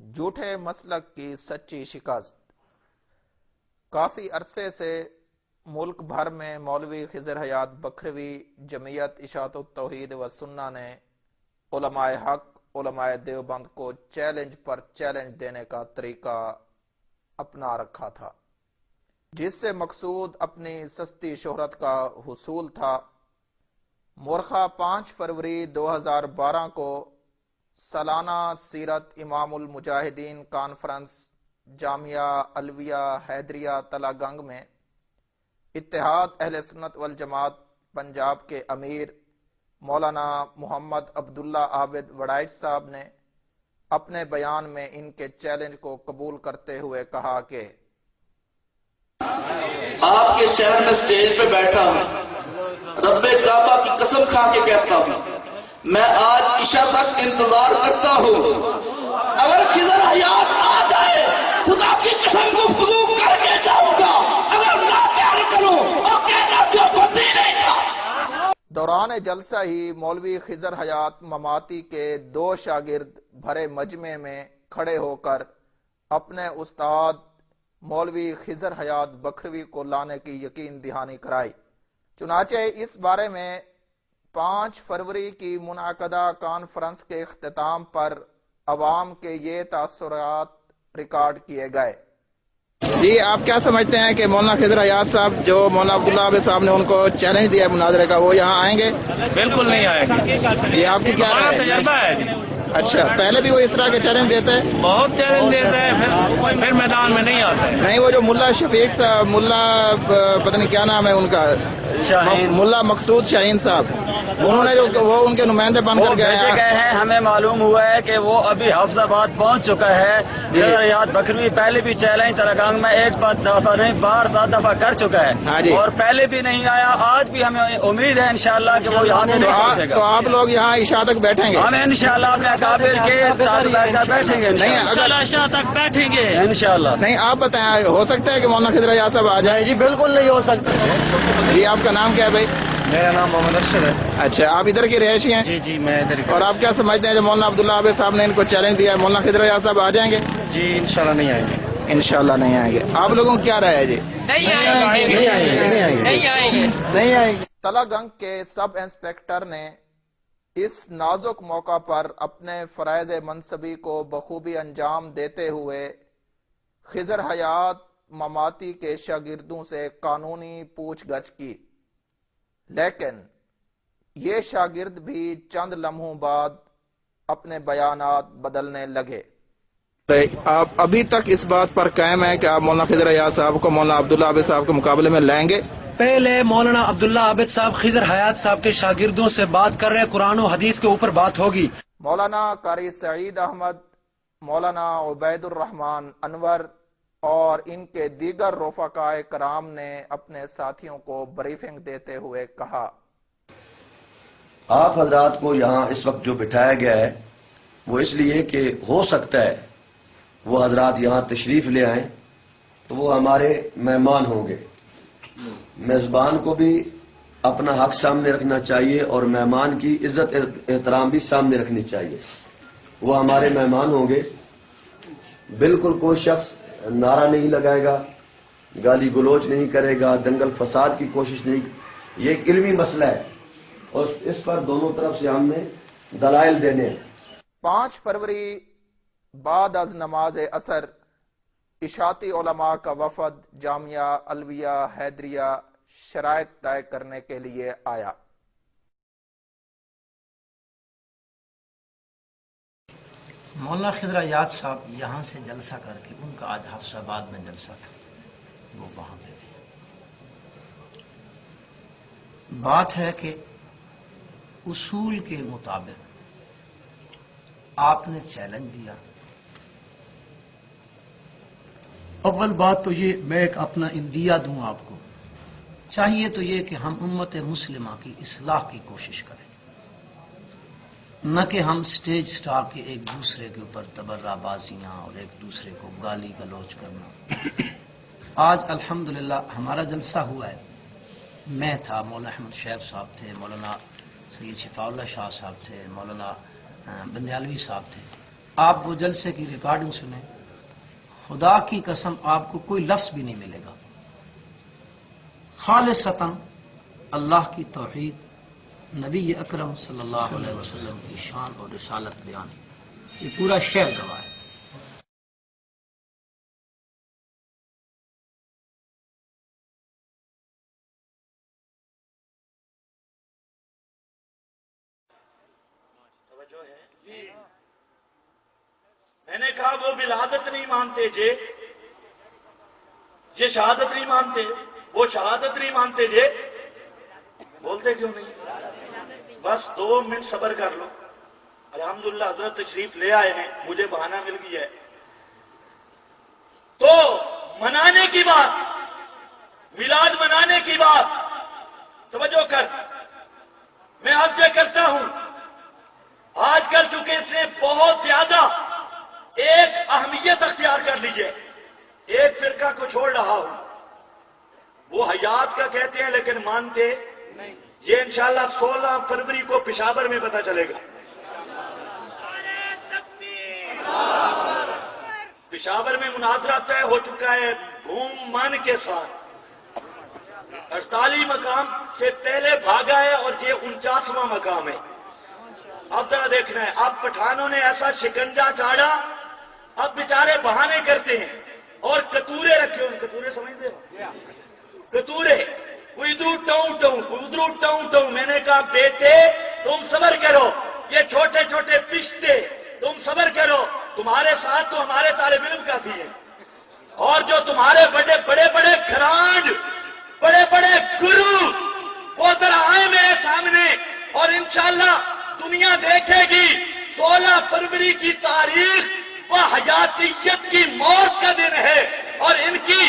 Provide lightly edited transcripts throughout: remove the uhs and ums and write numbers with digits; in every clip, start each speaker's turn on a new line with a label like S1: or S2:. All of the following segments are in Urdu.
S1: جھوٹے مسلک کی سچی شکست۔ کافی عرصے سے ملک بھر میں مولوی خضر حیات بکھروی، جمعیت اشاعت التوحید و سنہ نے علماء حق، علماء دیوبند کو چیلنج پر چیلنج دینے کا طریقہ اپنا رکھا تھا، جس سے مقصود اپنی سستی شہرت کا حصول تھا۔ مورخہ 5 فروری 2012 کو سالانہ سیرت امام المجاہدین کانفرنس جامعہ الویہ حیدریہ تلہ گنگ میں اتحاد اہل سنت والجماعت پنجاب کے امیر مولانا محمد عبداللہ عابد وڑائچ صاحب نے اپنے بیان میں ان کے چیلنج کو قبول کرتے ہوئے کہا کہ
S2: آپ کے شہر میں سٹیج پہ بیٹھا ہوں، رب کعبہ کی قسم کھا کے کہتا ہوں، میں آج عشاء تک انتظار کرتا ہوں، اگر خضر حیات آ جائے خدا کی قسم گفتگو کر کے جاؤں گا، اگر نہ تیار کروں اور کہنا جو بندی نہیں تھا۔
S1: دوران جلسہ ہی مولوی خضر حیات مماتی کے 2 شاگرد بھرے مجمع میں کھڑے ہو کر اپنے استاد مولوی خضر حیات بکھروی کو لانے کی یقین دہانی کرائی۔ چنانچہ اس بارے میں 5 فروری کی منعقدہ کانفرنس کے اختتام پر عوام کے یہ تاثرات ریکارڈ کیے گئے۔ جی، آپ کیا سمجھتے ہیں کہ مولانا خضر حیات صاحب جو مولانا عبداللہ عابد صاحب نے ان کو چیلنج دیا ہے مناظرے کا، وہ یہاں آئیں گے؟
S3: بالکل نہیں آئے گی۔
S1: جی، آپ کی کیا رائے ہے؟
S3: تجربہ ہے جی،
S1: اچھا، پہلے بھی وہ اس طرح کے چیلنج دیتے ہیں؟
S3: بہت چیلنج دیتے ہیں، پھر میدان میں نہیں آتے۔
S1: نہیں، وہ جو ملا شفیق صاحب، ملا پتہ نہیں کیا نام ہے ان کا،
S3: شاہین،
S1: ملا مقصود شاہین صاحب، انہوں نے جو وہ ان کے نمائندے بن کر گئے
S4: ہیں۔ ہمیں معلوم ہوا ہے کہ وہ ابھی حفظ آباد پہنچ چکا ہے۔ خضر حیات بکھروی پہلے بھی چیلنج تلگنگ میں ایک دفعہ نہیں بار 7 دفعہ کر چکا ہے، اور پہلے بھی نہیں آیا، آج بھی ہمیں امید ہے انشاءاللہ کہ وہ یہاں نہیں پہنچے گا۔
S1: تو آپ لوگ یہاں عشاء تک بیٹھیں گے؟
S4: ہم انشاءاللہ اپنے اکابر کے ساتھ بیٹھ کر بیٹھیں گے،
S1: نہیں، اگر
S4: عشاء تک بیٹھیں گے انشاءاللہ۔
S1: نہیں، آپ بتائیں، ہو سکتا ہے کہ مولانا خضر حیات صاحب آ جائیں؟
S4: جی بالکل نہیں ہو سکتا۔
S1: جی، آپ کا نام کیا ہے بھائی؟
S5: میرا نام محمد ارشد ہے۔
S1: اچھا، آپ ادھر کی رہائشی ہیں؟
S5: جی میں ادھر ہی۔
S1: اور آپ کیا سمجھتے ہیں جو مولانا عبداللہ عابد صاحب نے ان کو چیلنج دیا ہے، مولانا خضر حیات صاحب آ جائیں گے؟
S5: جی انشاءاللہ نہیں آئیں گے۔
S1: انشاءاللہ نہیں آئیں گے۔ آپ لوگوں کو کیا رائے ہے؟ جی،
S4: نہیں آئیں گے۔
S1: تلہ گنگ کے سب انسپیکٹر نے اس نازک موقع پر اپنے فرائض منصبی کو بخوبی انجام دیتے ہوئے خضر حیات مماتی کے شاگردوں سے قانونی پوچھ گچھ کی، لیکن یہ شاگرد بھی چند لمحوں بعد اپنے بیانات بدلنے لگے۔ آپ ابھی تک اس بات پر قائم ہیں کہ آپ مولانا خضر حیات صاحب کو مولانا عبداللہ عابد صاحب کے مقابلے میں لائیں گے؟
S6: پہلے مولانا عبداللہ عابد صاحب خضر حیات صاحب کے شاگردوں سے بات کر رہے، قرآن و حدیث کے اوپر بات ہوگی۔
S1: مولانا قاری سعید احمد، مولانا عبید الرحمن انور اور ان کے دیگر رفقاء کرام نے اپنے ساتھیوں کو بریفنگ دیتے ہوئے کہا،
S2: آپ حضرات کو یہاں اس وقت جو بٹھایا گیا ہے وہ اس لیے کہ ہو سکتا ہے وہ حضرات یہاں تشریف لے آئیں تو وہ ہمارے مہمان ہوں گے۔ میزبان کو بھی اپنا حق سامنے رکھنا چاہیے اور مہمان کی عزت احترام بھی سامنے رکھنی چاہیے۔ وہ ہمارے مہمان ہوں گے، بالکل کوئی شخص نعرہ نہیں لگائے گا، گالی گلوچ نہیں کرے گا، دنگل فساد کی کوشش نہیں۔ یہ ایک علمی مسئلہ ہے اور اس پر دونوں طرف سے ہم نے دلائل دینے ہیں۔
S1: 5 فروری بعد از نماز عصر اشاعتی علماء کا وفد جامعہ الویہ حیدریہ شرائط طے کرنے کے لیے آیا۔
S6: مولانا خضر حیات صاحب یہاں سے جلسہ کر کے، ان کا آج حفظ آباد میں جلسہ تھا، وہ وہاں پہ بھی بات ہے کہ اصول کے مطابق آپ نے چیلنج دیا۔ اول بات تو یہ، میں ایک اپنا اندیہ دوں آپ کو، چاہیے تو یہ کہ ہم امت مسلمہ کی اصلاح کی کوشش کریں، نہ کہ ہم سٹیج سٹار کے ایک دوسرے کے اوپر تبرہ بازیاں اور ایک دوسرے کو گالی گلوچ کرنا۔ آج الحمدللہ ہمارا جلسہ ہوا ہے، میں تھا، مولانا احمد شیخ صاحب تھے، مولانا سید شفاء اللہ شاہ صاحب تھے، مولانا بندیالوی صاحب تھے۔ آپ وہ جلسے کی ریکارڈنگ سنیں، خدا کی قسم آپ کو کوئی لفظ بھی نہیں ملے گا، خالصتاً اللہ کی توحید، نبی اکرم صلی اللہ علیہ وسلم کی شان اور رسالت بیان ہے، یہ پورا شعر گواہ ہے۔
S7: میں نے کہا وہ ولادت نہیں مانتے جے، یہ شہادت نہیں مانتے، وہ شہادت نہیں مانتے جے، بولتے کیوں نہیں؟ بس 2 منٹ صبر کر لو، الحمدللہ حضرت تشریف لے آئے ہیں، مجھے بہانہ مل گیا ہے۔ تو منانے کی بات، میلاد منانے کی بات، توجہ کر، میں آپ سے کرتا ہوں، آج کل چونکہ اس نے بہت زیادہ ایک اہمیت اختیار کر لی ہے، ایک فرقہ کو چھوڑ رہا ہوں، وہ حیات کا کہتے ہیں لیکن مانتے نہیں، یہ انشاءاللہ 16 فروری کو پشاور میں پتہ چلے گا۔ پشاور میں مناظرہ طے ہو چکا ہے بھوم من کے ساتھ، 48 مقام سے پہلے بھاگا ہے اور یہ 49واں مقام ہے۔ اب ذرا دیکھنا ہے، اب پٹھانوں نے ایسا شکنجا چاڑا، اب بیچارے بہانے کرتے ہیں اور کتورے رکھے ہوئے، کتورے سمجھتے ہو؟ کتورے، کوئی ادھر ٹاؤں ٹاؤں، کوئی ادھر ٹاؤں ٹاؤں۔ میں نے کہا بیٹے تم صبر کرو، یہ چھوٹے چھوٹے پشتے، تم صبر کرو، تمہارے ساتھ تو ہمارے طالب علم کافی ہیں، اور جو تمہارے بڑے بڑے بڑے کھرانڈ، بڑے بڑے گرو، وہ ذرا آئے میرے سامنے، اور انشاءاللہ دنیا دیکھے گی 16 فروری کی تاریخ وہ حیاتیت کی موت کا دن ہے، اور ان کی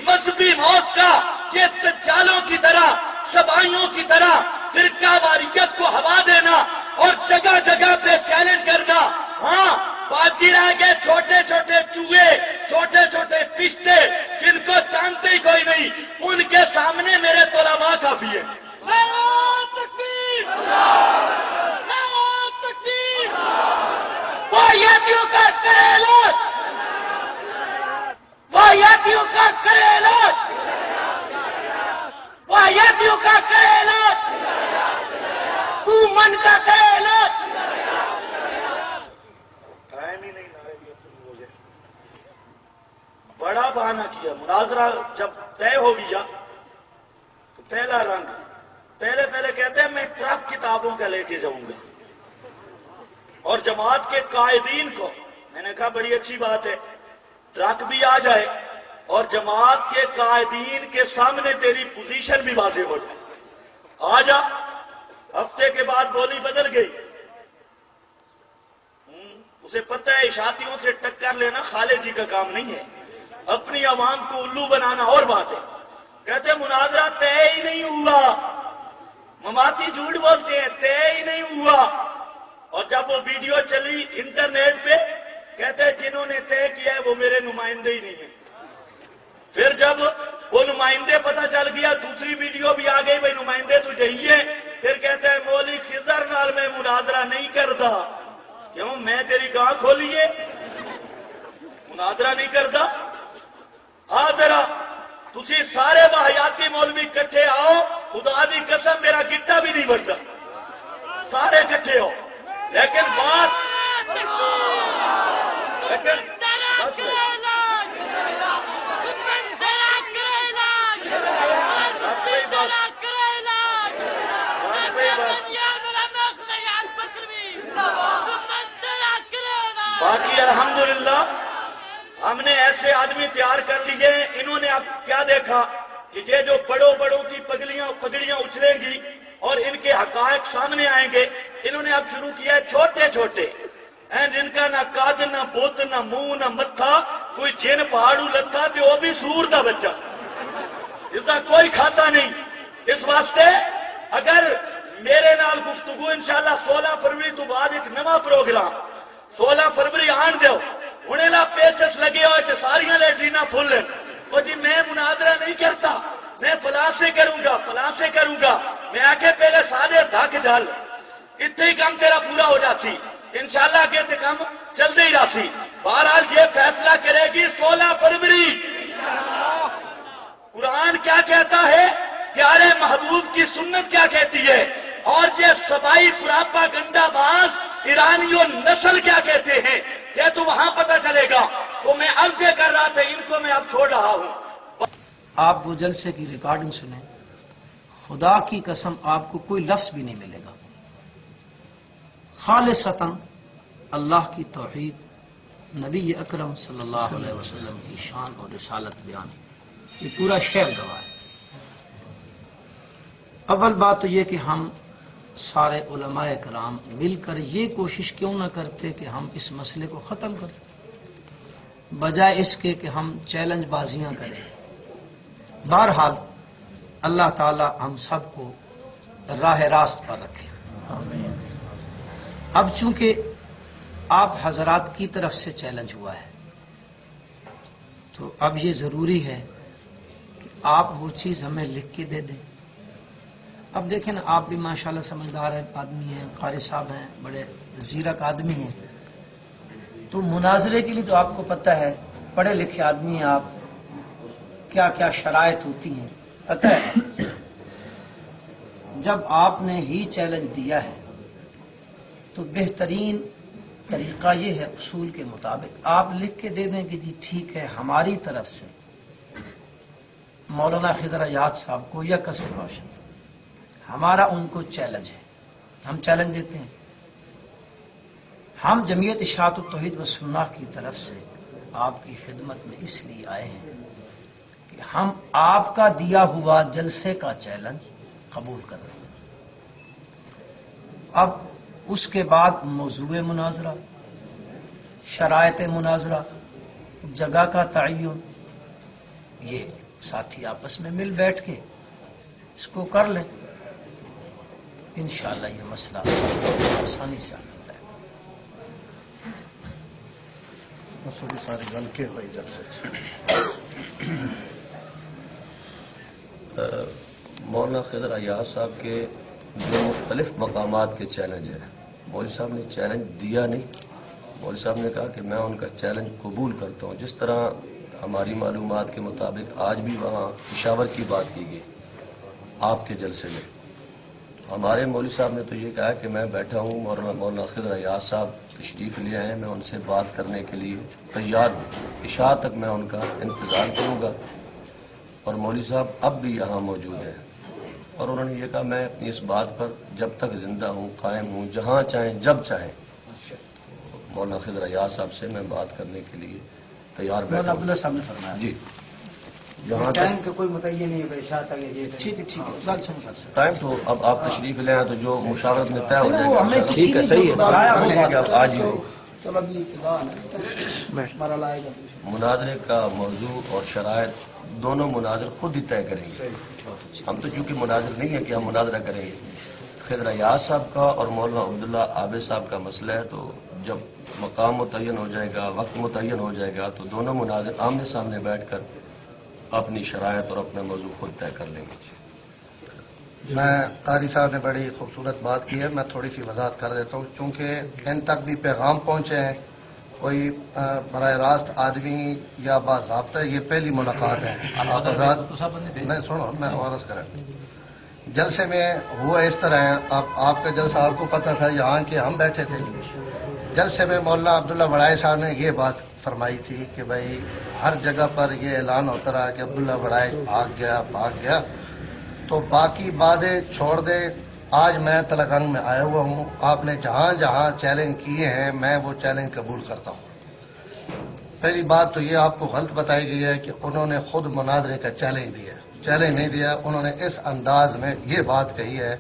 S7: مذہبی موت کا، یہ دجالوں کی طرح، سبائیوں کی طرح فرقہ واریت کو ہوا دینا اور جگہ جگہ پہ چیلنج کرنا۔ ہاں باقی رہ گئے چھوٹے چھوٹے چوہے، چھوٹے چھوٹے پشتے، جن کو جانتے ہی کوئی نہیں، ان کے سامنے میرے طلباء کافی ہے۔ واحیاتیوں کا کرے علاج، واحیاتیوں کا کرے علاج، واحیاتیوں کا کرے علاج، تو من کا کرے علاج۔ ٹائم ہی نہیں، ہو گیا، بڑا بہانہ کیا۔ مناظرہ جب طے ہو گیا تو پہلا رنگ، پہلے کہتے ہیں میں ٹرک کتابوں کا لے کے جاؤں گا، اور جماعت کے قائدین کو میں نے کہا بڑی اچھی بات ہے، ٹرک بھی آ جائے اور جماعت کے قائدین کے سامنے تیری پوزیشن بھی واضح ہو جائے، آ جا۔ ہفتے کے بعد بولی بدل گئی، اسے پتہ ہے اشاعتیوں سے ٹکر لینا خالد جی کا کام نہیں ہے، اپنی عوام کو الو بنانا اور بات ہے۔ کہتے مناظرہ طے ہی نہیں ہوا، مماتی جھوٹ بولتے ہیں، طے ہی نہیں ہوا۔ اور جب وہ ویڈیو چلی انٹرنیٹ پہ، کہتے ہیں جنہوں نے طے کیا ہے وہ میرے نمائندے ہی نہیں ہیں۔ پھر جب وہ نمائندے پتہ چل گیا، دوسری ویڈیو بھی آ گئی، بھائی نمائندے تو چاہیے، پھر کہتے ہیں مولوی خضر نال میں مناظرہ نہیں کرتا۔ کیوں؟ میں تیری گاہ کھولیے مناظرہ نہیں کرتا؟ ذرا تسی سارے واحیاتی مولوی کٹھے آؤ، خدا دی قسم میرا گٹا بھی نہیں بڑھتا، سارے کٹھے ہو، لیکن بات باقی الحمدللہ ہم نے ایسے آدمی تیار کر لیے، انہوں نے اب کیا دیکھا کہ یہ جو بڑوں کی پگڑیاں اچھلیں گی اور ان کے حقائق سامنے آئیں گے، انہوں نے اب شروع کیا ہے چھوٹے چھوٹے، جن کا نہ قد نہ بت نہ منہ نہ متھا، کوئی جن پہاڑو لتھا تو وہ بھی سور دا بچہ، اس کا کوئی کھاتا نہیں۔ اس واسطے اگر میرے نال گفتگو انشاءاللہ 16 فروری تو بعد ایک نواں پروگرام 16 فروری آن دیو، انہیں لا پیچس لگے ہوئے کہ ساریاں لیٹرینا پھول لیں، وہ جی میں مناظرہ نہیں کرتا، میں فلاں سے کروں گا، میں آ کے پہلے سارے دھک ڈال، اتنے ہی کام تیرا پورا ہو جاتی۔ انشاءاللہ کے کام چلتے ہی راسی. بہرحال یہ فیصلہ کرے گی 16 فروری. قرآن کیا کہتا ہے، پیارے محبوب کی سنت کیا کہتی ہے، اور یہ صفائی پراپاگنڈا باز ایرانیوں نسل کیا کہتے ہیں، یہ تو وہاں پتہ چلے گا. تو میں عرض یہ کر رہا تھا، ان کو میں اب چھوڑ رہا ہوں.
S6: آپ وہ جلسے کی ریکارڈنگ سنیں، خدا کی قسم آپ کو کوئی لفظ بھی نہیں ملے گا. خالصتاً اللہ کی توحید، نبی اکرم صلی اللہ علیہ وسلم کی شان اور رسالت بیان ہے. یہ پورا شہر گواہ ہے. اول بات تو یہ کہ ہم سارے علماء کرام مل کر یہ کوشش کیوں نہ کرتے کہ ہم اس مسئلے کو ختم کریں، بجائے اس کے کہ ہم چیلنج بازیاں کریں. بہرحال اللہ تعالی ہم سب کو راہ راست پر رکھے. اب چونکہ آپ حضرات کی طرف سے چیلنج ہوا ہے تو اب یہ ضروری ہے کہ آپ وہ چیز ہمیں لکھ کے دے دیں. اب دیکھیں نا، آپ بھی ماشاءاللہ سمجھدار آدمی ہیں، قاری صاحب ہیں، بڑے زیرک آدمی ہیں، تو مناظرے کے لیے تو آپ کو پتہ ہے، پڑھے لکھے آدمی ہیں آپ، کیا کیا شرائط ہوتی ہیں پتہ ہے. جب آپ نے ہی چیلنج دیا ہے تو بہترین طریقہ یہ ہے، اصول کے مطابق آپ لکھ کے دے دیں کہ جی ٹھیک ہے، ہماری طرف سے مولانا خضر حیات صاحب کو یا کس روشن ہمارا ان کو چیلنج ہے. ہم چیلنج دیتے ہیں. ہم جمعیت اشاعت التوحید و سنہ کی طرف سے آپ کی خدمت میں اس لیے آئے ہیں کہ ہم آپ کا دیا ہوا جلسے کا چیلنج قبول کر رہے ہیں. اب اس کے بعد موضوع مناظرہ، شرائط مناظرہ، جگہ کا تعین، یہ ساتھی آپس میں مل بیٹھ کے اس کو کر لیں. انشاءاللہ یہ مسئلہ آسانی سے حل ہو جائے گا.
S5: سارے گل کے ہوئی جلسے
S2: مولانا خضر حیات صاحب کے جو مختلف مقامات کے چیلنج ہیں، مولوی صاحب نے چیلنج دیا نہیں. مولوی صاحب نے کہا کہ میں ان کا چیلنج قبول کرتا ہوں. جس طرح ہماری معلومات کے مطابق آج بھی وہاں پشاور کی بات کی گئی آپ کے جلسے میں. ہمارے مولوی صاحب نے تو یہ کہا کہ میں بیٹھا ہوں، مولانا خضر حیات صاحب تشریف لے آئے ہیں، میں ان سے بات کرنے کے لیے تیار ہوں، عشاء تک میں ان کا انتظار کروں گا. اور مولوی صاحب اب بھی یہاں موجود ہیں، اور انہوں نے یہ کہا میں اپنی اس بات پر جب تک زندہ ہوں، قائم ہوں، جہاں چاہیں جب چاہیں مولانا خضر حیات صاحب سے میں بات کرنے کے لیے تیار بیٹھا ہوں.
S6: عبداللہ صاحب نے فرمایا
S2: جی، جہاں
S5: ٹائم کا کوئی متعین نہیں ہے، عشاء تک یہ
S6: ٹھیک ہے ٹھیک ہے، بات سمجھ سکتے ہیں.
S2: ٹائم تو اب آپ تشریف لے آئیں تو جو مشاورت میں طے ہو جائے
S6: وہ ہمیں
S2: گا.
S6: کسی
S2: ٹھیک ہے،
S6: نے
S2: صحیح ہے،
S6: بتایا
S2: ہم
S6: ہوگا.
S2: کہ اب آج ہی
S5: چلو ابھی ہمارا لائے گا.
S2: مناظرے کا موضوع اور شرائط دونوں مناظر خود ہی طے کریں گے. ہم تو چونکہ مناظر نہیں ہے کہ ہم مناظرہ کریں گے. خضر حیات صاحب کا اور مولانا عبداللہ عابد صاحب کا مسئلہ ہے، تو جب مقام متعین ہو جائے گا، وقت متعین ہو جائے گا، تو دونوں مناظر آمنے سامنے بیٹھ کر اپنی شرائط اور اپنا موضوع خود طے کر لیں گے.
S5: میں قاری صاحب نے بڑی خوبصورت بات کی ہے، میں تھوڑی سی وضاحت کر دیتا ہوں چونکہ ان تک بھی پیغام پہنچے ہیں. کوئی براہ راست آدمی یا باضابطہ یہ پہلی ملاقات ہے. آپ حضرات نہیں سنو، میں عرض کریں جلسے میں ہوا اس طرح ہے. آپ کا جلسہ آپ کو پتہ تھا، یہاں کے ہم بیٹھے تھے. جلسے میں مولانا عبداللہ وڑائے صاحب نے یہ بات فرمائی تھی کہ بھائی ہر جگہ پر یہ اعلان ہوتا رہا کہ عبداللہ وڑائے بھاگ گیا تو باقی باتیں چھوڑ دے. آج میں تلگنگ میں آیا ہوا ہوں، آپ نے جہاں جہاں چیلنج کیے ہیں میں وہ چیلنج قبول کرتا ہوں. پہلی بات تو یہ آپ کو غلط بتائی گئی ہے کہ انہوں نے خود مناظرے کا چیلنج دیا. چیلنج نہیں دیا، انہوں نے اس انداز میں یہ بات کہی ہے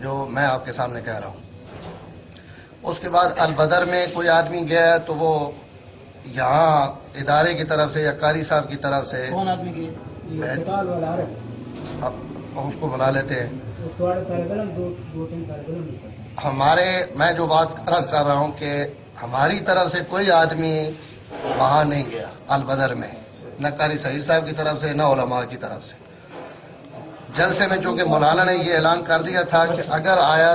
S5: جو میں آپ کے سامنے کہہ رہا ہوں. اس کے بعد البدر میں کوئی آدمی گیا تو وہ یہاں ادارے کی طرف سے یا قاری صاحب کی طرف سے
S6: کون آدمی کی
S5: اس کو بلا لیتے ہیں. ہمارے میں جو بات عرض کر رہا ہوں کہ ہماری طرف سے کوئی آدمی وہاں نہیں گیا البدر میں، نہ قاری سعید صاحب کی طرف سے نہ علماء کی طرف سے. جلسے میں چونکہ مولانا نے یہ اعلان کر دیا تھا کہ اگر آیا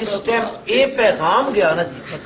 S6: ਇਸ ਟਾਈਮ ਇਹ ਪੈਗਾਮ ਗਿਆ ਨਾ ਜੀ,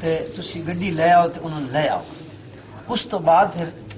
S6: ਤੇ ਤੁਸੀਂ ਗੱਡੀ ਲੈ ਆਓ ਤੇ ਉਹਨਾਂ ਨੂੰ ਲੈ ਆਓ। ਉਸ ਤੋਂ ਬਾਅਦ ਫਿਰ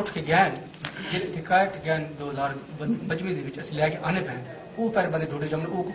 S8: ਉੱਠ ਕੇ ਗਏ ਜਿਹੜੇ ਦਿਖਾਇਆ ਕਿ ਗਏ 2025 ਦੇ ਵਿੱਚ ਅਸੀਂ ਲੈ ਕੇ ਆਨੇ ਪਏ ਉਹ ਪਰ ਬੰਦੇ ਢੋੜੇ ਜਮਨ ਉਹ ਕੋ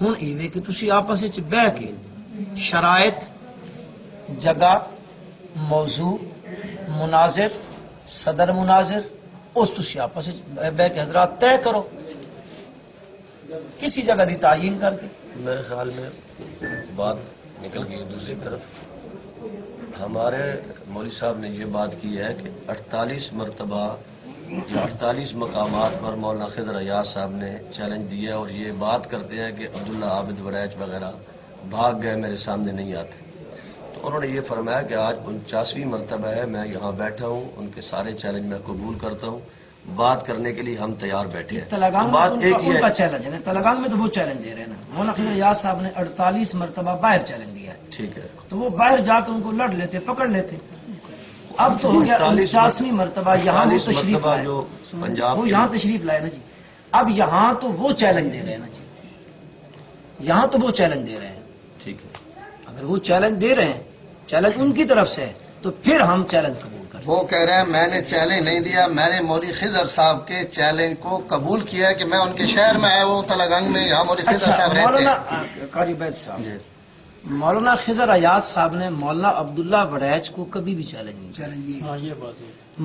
S6: ہوں ایویں کہ تسی آپس وچ بہ کے شرائط، جگہ، موضوع، مناظر، صدر مناظر اس تسی آپس وچ بہ کے حضرات طے کرو کسی جگہ دی تعین کر کے.
S2: میرے خیال میں بات نکل گئی دوسری طرف. ہمارے مولوی صاحب نے یہ بات کی ہے کہ 48 مرتبہ یا 48 مقامات پر مولانا خضر ایاز صاحب نے چیلنج دیا اور یہ بات کرتے ہیں کہ عبداللہ عابد وڑیچ وغیرہ بھاگ گئے، میرے سامنے نہیں آتے. تو انہوں نے یہ فرمایا کہ آج 49ویں مرتبہ ہے، میں یہاں بیٹھا ہوں، ان کے سارے چیلنج میں قبول کرتا ہوں، بات کرنے کے لیے ہم تیار بیٹھے ہیں.
S6: تلنگانہ
S2: بات ایک ہی
S6: ان
S2: ہے.
S6: کا چیلنج ہے، تلنگانہ میں تو وہ چیلنج دے رہے ہیں نا. مولانا خضر ایاز صاحب نے 48 مرتبہ باہر چیلنج دیا ہے،
S2: ٹھیک ہے،
S6: تو وہ باہر جا کے ان کو لڑ لیتے، پکڑ لیتے. اب تو ہو گیا 49ویں مرتبہ یہاں وہ تشریف
S2: مرتبہ
S6: لائے،
S2: جو پنجاب
S6: وہ یہاں تشریف لائے نا جی. اب یہاں تو وہ چیلنج دے رہے ہیں نا جی، یہاں تو وہ چیلنج دے رہے ہیں.
S2: ٹھیک ہے،
S6: اگر وہ چیلنج دے رہے ہیں، چیلنج ان کی طرف سے ہے، تو پھر ہم چیلنج قبول کریں.
S5: وہ کہہ رہے ہیں میں نے چیلنج نہیں دیا، میں نے مولوی خضر صاحب کے چیلنج کو قبول کیا ہے کہ میں ان کے شہر میں آیا ہوں تلنگانہ میں، یہاں مولوی خضر
S6: اچھا
S5: صاحب رہتے
S6: مولانا
S5: ہیں.
S6: قاری عبید صاحب، مولانا خضر ایاز صاحب نے مولانا عبداللہ وڑیچ کو کبھی بھی چیلنج نہیں کیا.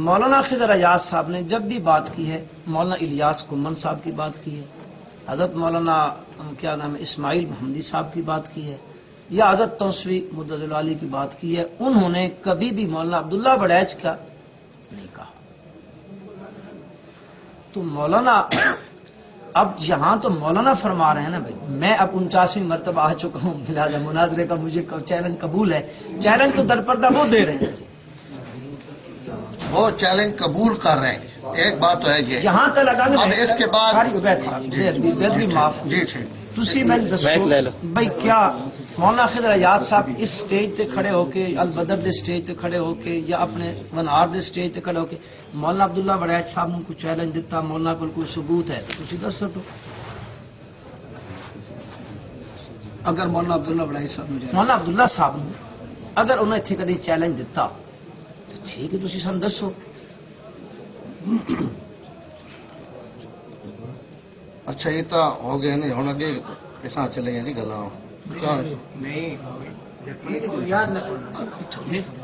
S6: مولانا خضر ایاز صاحب نے جب بھی بات کی ہے مولانا الیاس کمن صاحب کی بات کی ہے، حضرت مولانا کیا نام ہے اسماعیل محمدی صاحب کی بات کی ہے، یا حضرت توسوی مدظل علی کی بات کی ہے. انہوں نے کبھی بھی مولانا عبداللہ وڑیچ کا نہیں کہا. تو مولانا اب یہاں تو مولانا فرما رہے ہیں نا بھائی میں اب 49ویں مرتبہ آ چکا ہوں، لہٰذا مناظرے کا مجھے چیلنج قبول ہے. چیلنج تو درپردہ وہ دے رہے ہیں،
S5: وہ چیلنج قبول کر رہے ہیں. ایک بات تو ہے یہ
S6: یہاں تک لگا
S5: اب اس کے بعد
S6: بھی معاف
S5: جی ٹھیک
S6: تسی میں دسو بھائی کیا مولانا خضر ایاز صاحب اس سٹیج تے کھڑے ہو کے البدر دے سٹیج تے کھڑے ہو کے یا اپنے ونہار دے سٹیج تے کھڑے ہو کے مولانا عبداللہ وڑیچ صاحب نے کوئی چیلنج دیتا، مولانا کو کوئی ثبوت ہے تو تسی دس سکو.
S8: اگر مولانا عبداللہ وڑیچ صاحب
S6: مولانا عبداللہ صاحب نے اگر انہیں اتنے کدی چیلنج دیتا تو ٹھیک ہے تسی سن دسو.
S5: اچھا یہ تو ہو گیا نہیں ہوں اگے کساں چلے گا جی گلا
S8: نہیں بنیاد نہ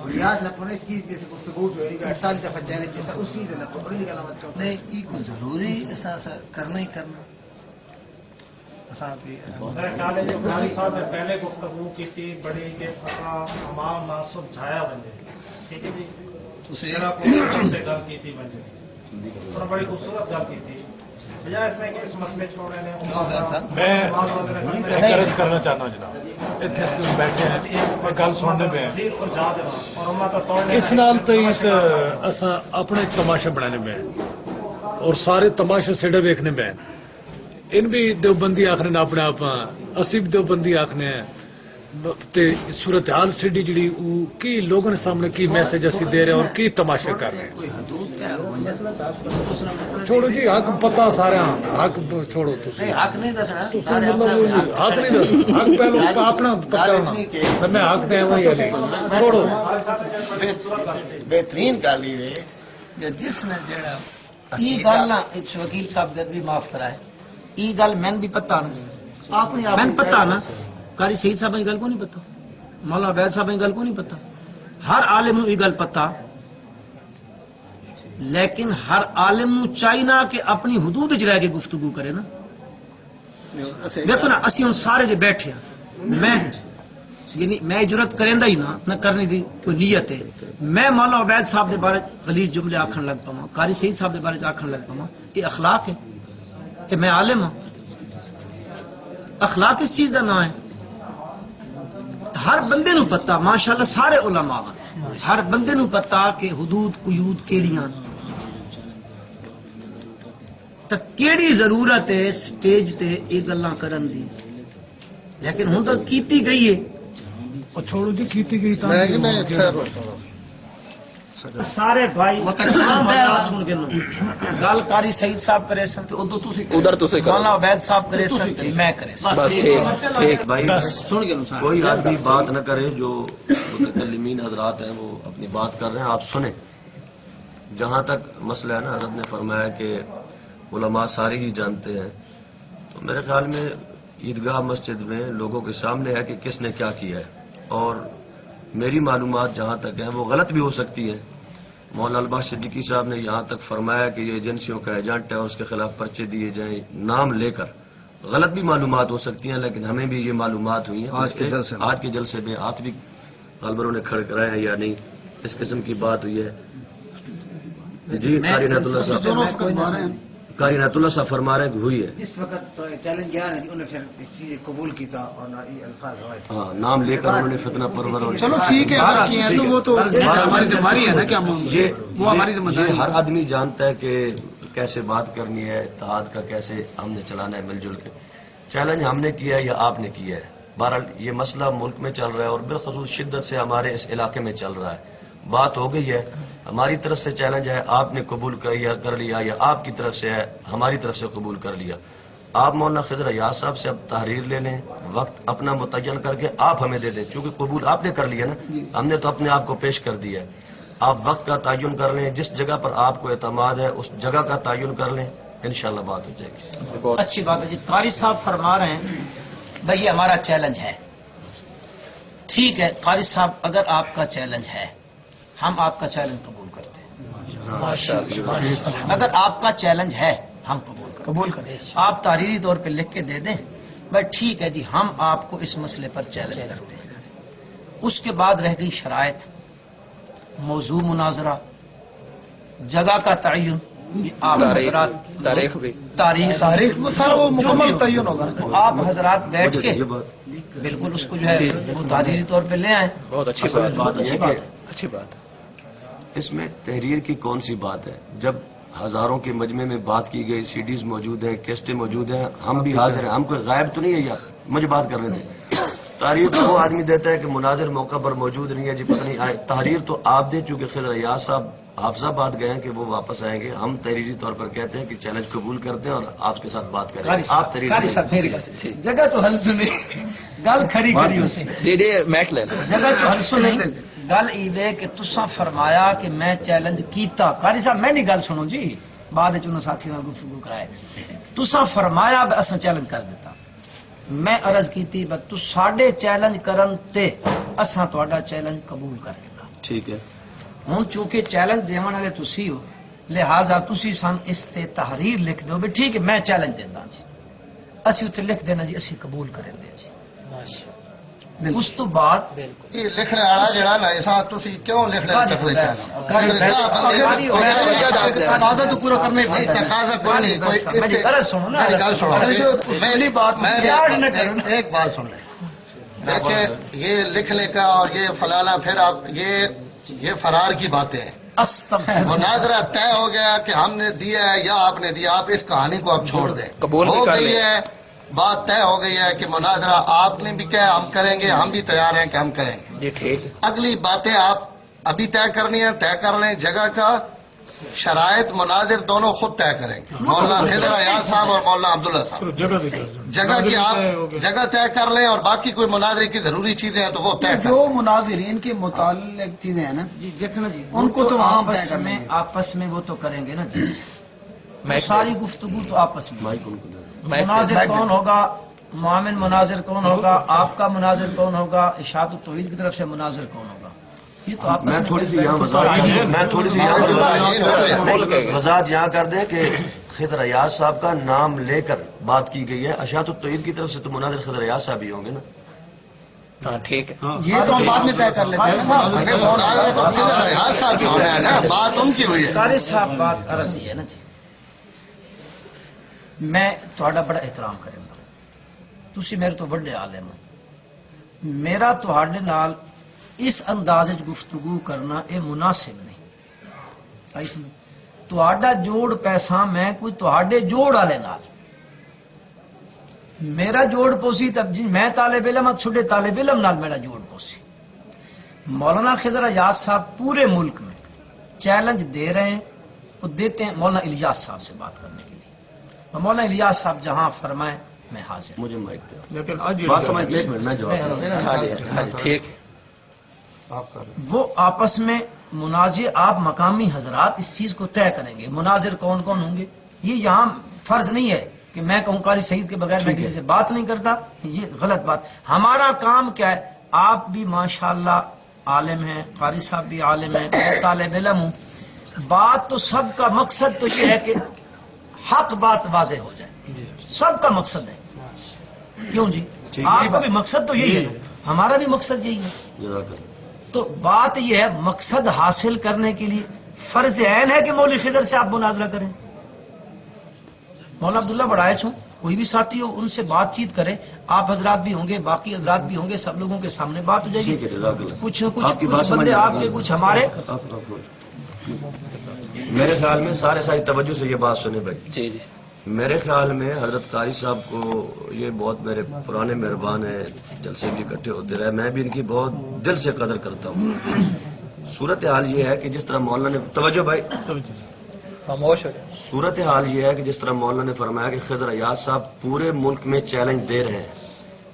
S8: بنیاد نہ اس چیز جیسے گفتگو جو ہے 48 دفعہ چیلنج دیتا اس چیز نہ اگلی گلا مت نہیں یہ کوئی ضروری ایسا کرنا ہی کرنا.
S9: صاحب نے پہلے گفتگو کی تھی بڑی کہ تمام ناسب جھایا بنے ٹھیک ہے جی گل کی تھی بنے بڑی خوبصورت گل کی تھی بجائے اس میں کہ اس مسئلے چھوڑنے
S3: میں عرض کرنا چاہتا ہوں جناب اتنے بیٹھے ہیں گل سننے پہ اس نال تو اصا اپنے تماشا بنانے میں اور سارے تماشے سیڑے ویکھنے میں ان بھی دیوبندی آخنے نے اپنے آپ اسی بھی دیوبندی آخنے ہیں. صورت حال سیڈی جڑی کی لوگوں نے سامنے کی میسج اسی دے رہے ہیں اور کی تماشے کر رہے ہیں. چھوڑو جی حق پتا سارا حق چھوڑو
S8: حق نہیں دسنا
S3: حق نہیں دسنا حق پہلو اپنا پتا ہونا میں حق دیں وہی علی چھوڑو.
S8: بہترین گل یہ جس نے جڑا
S6: یہ گل نہ وکیل صاحب بھی معاف کرائے یہ گل مین بھی پتا نا مین پتا نا قاری سعید صاحب کی گل کو نہیں پتا، مولانا عبید صاحب کی گل کو نہیں پتا، ہر عالم نو یہ گل پتا. لیکن ہر عالم نو چاہیے نا کہ اپنی حدود وچ رہ کے گفتگو کرے نا. دیکھو نا اسی ہوں سارے جو بیٹھے ہیں میں یعنی میں جرت کریندا ہی نہ کرنے دی کوئی نیت ہے. میں مولانا عبید صاحب کے بارے غلیظ جملے آکھن لگ پاواں، قاری سعید صاحب کے بارے آکھن لگ پاواں، یہ اخلاق ہے کہ میں عالم ہوں. اخلاق اس چیز کا نام ہے. ہر بندے نو پتا ماشاءاللہ سارے علماء ہر بندے نو پتا کہ حدود قیود کیڑیاں تو کیڑی ضرورت ہے سٹیج تے یہ گلاں کرن دی. لیکن ہوں تو کیتی گئی ہے
S3: چھوڑو جی کیتی گئی
S6: سارے بھائی سن کے گل قاری سعید صاحب کرے سن ادھر مولانا عبید صاحب کرے سن میں کرے سن
S2: بھائی کوئی آدمی بات نہ کرے جو متکلمین حضرات ہیں وہ اپنی بات کر رہے ہیں آپ سنیں. جہاں تک مسئلہ ہے نا حضرت نے فرمایا کہ علماء سارے ہی جانتے ہیں تو میرے خیال میں عیدگاہ مسجد میں لوگوں کے سامنے ہے کہ کس نے کیا کیا ہے، اور میری معلومات جہاں تک ہیں وہ غلط بھی ہو سکتی ہیں. مولانا الباش صدیقی صاحب نے یہاں تک فرمایا کہ یہ ایجنسیوں کا ایجنٹ ہے، اس کے خلاف پرچے دیے جائیں، نام لے کر. غلط بھی معلومات ہو سکتی ہیں، لیکن ہمیں بھی یہ معلومات ہوئی ہیں. آج کے جلسے میں ہاتھ بھی غالبروں نے کھڑے کرائے ہیں یا نہیں، اس قسم کی بات ہوئی ہے. جی قاری عنایت اللہ صاحب فرما رہے ہیں کہ ہوئی ہے.
S8: جس وقت چیلنج کیا نا انہوں نے پھر اس چیز قبول کیتا اور یہ الفاظ ہوئے.
S2: ہاں نام لے کر انہوں نے فتنہ پرور.
S10: چلو ٹھیک ہے، تو وہ تو ہماری ذمہ داری ہے نا، کیا وہ ہماری ذمہ داری.
S2: ہر آدمی جانتا ہے کہ کیسے بات کرنی ہے، اتحاد کا کیسے ہم نے چلانا ہے مل جل کے. چیلنج ہم نے کیا ہے یا آپ نے کیا ہے؟ بہرحال یہ مسئلہ ملک میں چل رہا ہے اور بالخصوص شدت سے ہمارے اس علاقے میں چل رہا ہے. بات ہو گئی ہے، ہماری طرف سے چیلنج ہے، آپ نے قبول کر لیا یا آپ کی طرف سے ہے ہماری طرف سے قبول کر لیا. آپ مولانا خضر ایاز صاحب سے اب تحریر لے لیں، وقت اپنا متعین کر کے آپ ہمیں دے دیں، چونکہ قبول آپ نے کر لیا نا، ہم نے تو اپنے آپ کو پیش کر دیا ہے. آپ وقت کا تعین کر لیں، جس جگہ پر آپ کو اعتماد ہے اس جگہ کا تعین کر لیں، انشاءاللہ بات ہو جائے گی.
S6: اچھی بات ہے جی. قاری صاحب فرما رہے ہیں بھائی یہ ہمارا چیلنج ہے. ٹھیک ہے قاری صاحب، اگر آپ کا چیلنج ہے ہم آپ کا چیلنج قبول کرتے ہیں. اگر آپ کا چیلنج ہے ہم قبول کرتے ہیں. آپ تحریری طور پہ لکھ کے دے دیں بھائی ٹھیک ہے جی ہم آپ کو اس مسئلے پر چیلنج کرتے ہیں. اس کے بعد رہ گئی شرائط، موضوع مناظرہ، جگہ کا تعین، تاریخ سر وہ مکمل تعین ہوگا. آپ حضرات بیٹھ کے بالکل اس کو جو ہے وہ تحریری طور پہ لے آئیں.
S1: بہت اچھی بات.
S2: اس میں تحریر کی کون سی بات ہے؟ جب ہزاروں کے مجمع میں بات کی گئی، سی ڈیز موجود ہیں، کیسٹیں موجود ہیں، ہم بھی حاضر ہیں، ہم کوئی غائب تو نہیں ہے. یا مجھے بات کرنے دیں. تحریر تو وہ آدمی دیتا ہے کہ مناظر موقع پر موجود نہیں ہے جی پتہ نہیں آئے. تحریر تو آپ دیں، چونکہ خضر ایاز صاحب حافظ آباد گئے ہیں کہ وہ واپس آئیں گے. ہم تحریری طور پر کہتے ہیں کہ چیلنج قبول کرتے ہیں اور آپ کے ساتھ بات کریں. آپ تحریر
S6: جگہ تو حل سنی گل کھری کری اس جگہ تو حل سنی گل ای کہ تساں فرمایا کہ میں چیلنج کیتا. قاری صاحب میں نہیں گل سنو جی، بعد چ ساتھی گفتگو کرائے. تساں فرمایا اساں چیلنج کر دیتا. میں عرض کیتی تو ساڈے چیلنج کرن تے اساں تہاڈا چیلنج قبول کر لیتا.
S2: ٹھیک ہے.
S6: ہوں چونکہ چیلنج دیون والے تسی ہو، لہذا تسی سن اس تے تحریر لکھ دو بھی ٹھیک ہے میں چیلنج دینا جی، اسی اتنے لکھ دینا جی اسی قبول کریں دے جی. اس تو بعد
S5: یہ لکھنے والا جڑا نا ایسا تسی کیوں لکھ رہے تقاضا تو پورا کرنا ہی تقاضا کوئی نہیں. ایک بات سن لیں، دیکھیں یہ لکھنے کا اور یہ فلانا پھر آپ یہ فرار کی باتیں ہیں. مناظرہ طے ہو گیا کہ ہم نے دیا ہے یا آپ نے دیا. آپ اس کہانی کو اب چھوڑ دیں. ہو گئی ہے بات، طے ہو گئی ہے کہ مناظرہ آپ نے بھی کہا ہم کریں گے، ہم بھی تیار ہیں کہ ہم کریں گے. اگلی باتیں آپ ابھی طے کرنی ہے، طے کر لیں. جگہ کا شرائط مناظر دونوں خود طے کریں گے، مولانا خضر ایاز صاحب اور مولانا عبداللہ صاحب. جگہ کی آپ جگہ طے کر لیں اور باقی کوئی مناظرے کی ضروری چیزیں ہیں تو وہ طے کریں.
S10: جو مناظرین کے متعلق چیزیں ہیں نا
S6: جی دیکھنا جی
S10: ان کو تو
S6: آپس میں وہ تو کریں گے نا جی. ساری گفتگو تو آپس میں. مناظر کون ہوگا، معاون مناظر کون ہوگا، آپ کا مناظر کون ہوگا، اشاعت التوحید کی طرف سے مناظر کون ہوگا، یہ تو آپس میں.
S2: میں تھوڑی سی وضاحت یہاں کر دیں کہ خضر ایاز صاحب کا نام لے کر بات کی گئی ہے. اشاعت التوحید کی طرف سے تو مناظر خضر ایاز صاحب ہی ہوں گے نا.
S1: ہاں ٹھیک ہے،
S10: یہ تو ہم بعد میں طے کر لیتے ہیں.
S5: بات ان کی ہوئی ہے.
S6: قاری صاحب بات عرض ہے نا جی، میں تھوڑا بڑا احترام کریں گا، تسی میرے تو بڑے عالم ہو، میرا تہاڈے نال اس انداز گفتگو کرنا یہ مناسب نہیں. تہاڈا جوڑ پیسہ میں کوئی تہاڈے جوڑ والے نال میرا جوڑ پوسی تب جی میں طالب علم چھوٹے طالب علم نال میرا جوڑ پوسی. مولانا خضر ایاز صاحب پورے ملک میں چیلنج دے رہے ہیں، وہ دیتے ہیں مولانا الیاس صاحب سے بات کرنے کے لیے. مولانا الیاس صاحب جہاں فرمائیں میں حاضر.
S2: مجھے مائک دیں.
S3: لیکن
S1: ٹھیک.
S6: وہ آپس میں مناظر، آپ مقامی حضرات اس چیز کو طے کریں گے مناظر کون کون ہوں گے. یہ یہاں فرض نہیں ہے کہ میں کہوں قاری سعید کے بغیر میں کسی سے بات نہیں کرتا، یہ غلط بات. ہمارا کام کیا ہے؟ آپ بھی ماشاءاللہ عالم ہیں، قاری صاحب بھی عالم ہیں، میں طالب علم ہوں. بات تو سب کا مقصد تو یہ ہے کہ حق بات واضح ہو جائے، سب کا مقصد ہے. کیوں جی؟ آپ کا بھی مقصد تو یہی ہے، ہمارا بھی مقصد یہی ہے. تو بات یہ ہے، مقصد حاصل کرنے کے لیے فرض عین ہے کہ مولوی خضر سے آپ مناظرہ کریں. مولانا عبداللہ بڑائچ ہوں، کوئی بھی ساتھی ہو، ان سے بات چیت کریں. آپ حضرات بھی ہوں گے، باقی حضرات بھی ہوں گے، سب لوگوں کے سامنے بات ہو جائے گی. کچھ بندے آپ کے، کچھ ہمارے.
S2: میرے خیال میں ساری توجہ سے یہ بات سنیں بھائی.
S1: جی جی.
S2: میرے خیال میں حضرت قاری صاحب کو یہ بہت میرے پرانے مہربان ہیں، جلسے بھی اکٹھے ہوتے رہے، میں بھی ان کی بہت دل سے قدر کرتا ہوں. صورتحال یہ ہے کہ جس طرح مولانا نے توجہ بھائی
S1: خاموش ہو جائے.
S2: صورتحال یہ ہے کہ جس طرح مولانا نے فرمایا کہ خضر ایاز صاحب پورے ملک میں چیلنج دے رہے ہیں،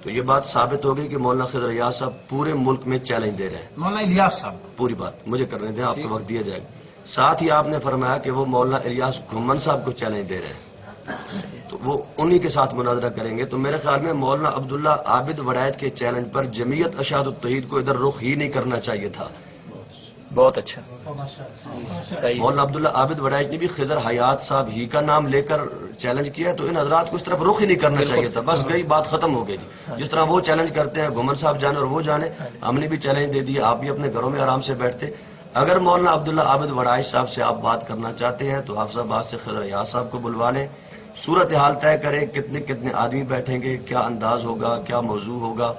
S2: تو یہ بات ثابت ہوگی کہ مولانا خضر ایاز صاحب پورے ملک میں چیلنج دے رہے ہیں.
S6: مولانا الیاس صاحب
S2: پوری بات مجھے کرنے دیں، آپ کو وقت دیا جائے گا. ساتھ ہی آپ نے فرمایا کہ وہ مولانا الیاس گھمن صاحب کو چیلنج دے رہے ہیں، تو وہ انہی کے ساتھ مناظرہ کریں گے. تو میرے خیال میں مولانا عبداللہ عابد وڑائچ کے چیلنج پر جمعیت اشاعت التوحید کو ادھر رخ ہی نہیں کرنا چاہیے تھا.
S1: بہت اچھا.
S2: مولانا عبداللہ عابد وڑائچ نے بھی خضر حیات صاحب ہی کا نام لے کر چیلنج کیا، تو ان حضرات کو اس طرف رخ ہی نہیں کرنا چاہیے تھا. بس گئی بات ختم ہو گئی جی. جس طرح وہ چیلنج کرتے ہیں گھمن صاحب جانے اور وہ جانے، ہم نے بھی چیلنج دے دیا، آپ بھی اپنے گھروں میں آرام سے بیٹھتے. اگر مولانا عبداللہ عابد وڑائچ صاحب سے آپ بات کرنا چاہتے ہیں تو حافظ آباد سے خضر ایاز صاحب کو بلوا لیں، صورتحال طے کریں، کتنے آدمی بیٹھیں گے، کیا انداز ہوگا، کیا موضوع ہوگا،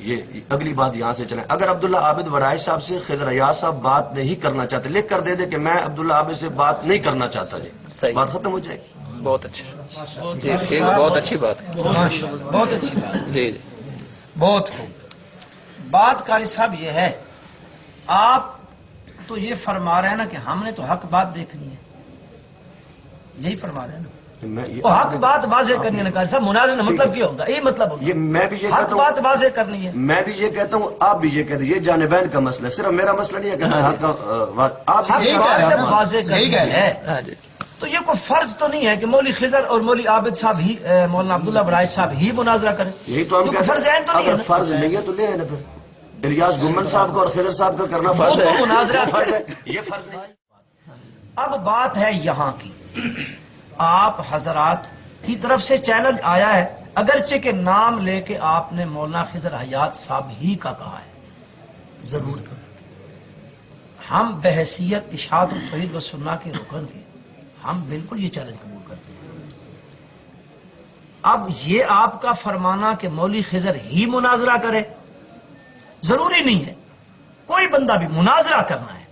S2: یہ اگلی بات یہاں سے چلیں. اگر عبداللہ عابد وڑائچ صاحب سے خضر ایاز صاحب بات نہیں کرنا چاہتے، لکھ کر دے دے کہ میں عبداللہ عابد سے بات نہیں کرنا چاہتا جی، بات ختم ہو جائے گی.
S1: بہت اچھا جی، ٹھیک، بہت اچھی بات ہے.
S6: بہت اچھی بات
S1: جی جی.
S6: بہت خوب. بات قاری صاحب یہ ہے، آپ تو یہ فرما رہے ہیں نا کہ ہم نے تو حق بات دیکھنی ہے، یہی فرما رہے ہیں نا. وہ حق بات واضح کرنی ہے نا قاری صاحب. مناظرہ مطلب کیا ہوگا؟ یہی مطلب ہوگا.
S2: میں بھی یہ
S6: حق بات واضح کرنی ہے.
S2: میں بھی یہ کہتا ہوں، آپ بھی یہ کہتے ہیں، یہ جانبین کا مسئلہ ہے، صرف میرا مسئلہ نہیں ہے کہ میں حق آپ
S6: جب واضح کرنی ہے تو یہ کوئی فرض تو نہیں ہے کہ مولوی خضر اور مولوی عابد صاحب ہی، مولانا عبداللہ وڑائچ صاحب ہی مناظرہ کریں.
S2: یہی تو ہم
S6: فرض عین تو نہیں ہے.
S2: فرض نہیں ہے تو لے آئے نا پھر. الیاس گھمن صاحب کا اور خضر صاحب کا کرنا فرض ہے،
S6: مناظرہ
S2: یہ فرض نہیں.
S6: اب بات ہے یہاں کی، آپ حضرات کی طرف سے چیلنج آیا ہے، اگرچہ کہ نام لے کے آپ نے مولانا خضر حیات صاحب ہی کا کہا ہے. ضرور ہم بحیثیت اشاعت التوحید و سنہ کے رکن کے ہم بالکل یہ چیلنج قبول کرتے ہیں. اب یہ آپ کا فرمانا کہ مولوی خضر ہی مناظرہ کرے ضروری نہیں ہے. کوئی بندہ بھی مناظرہ کرنا ہے،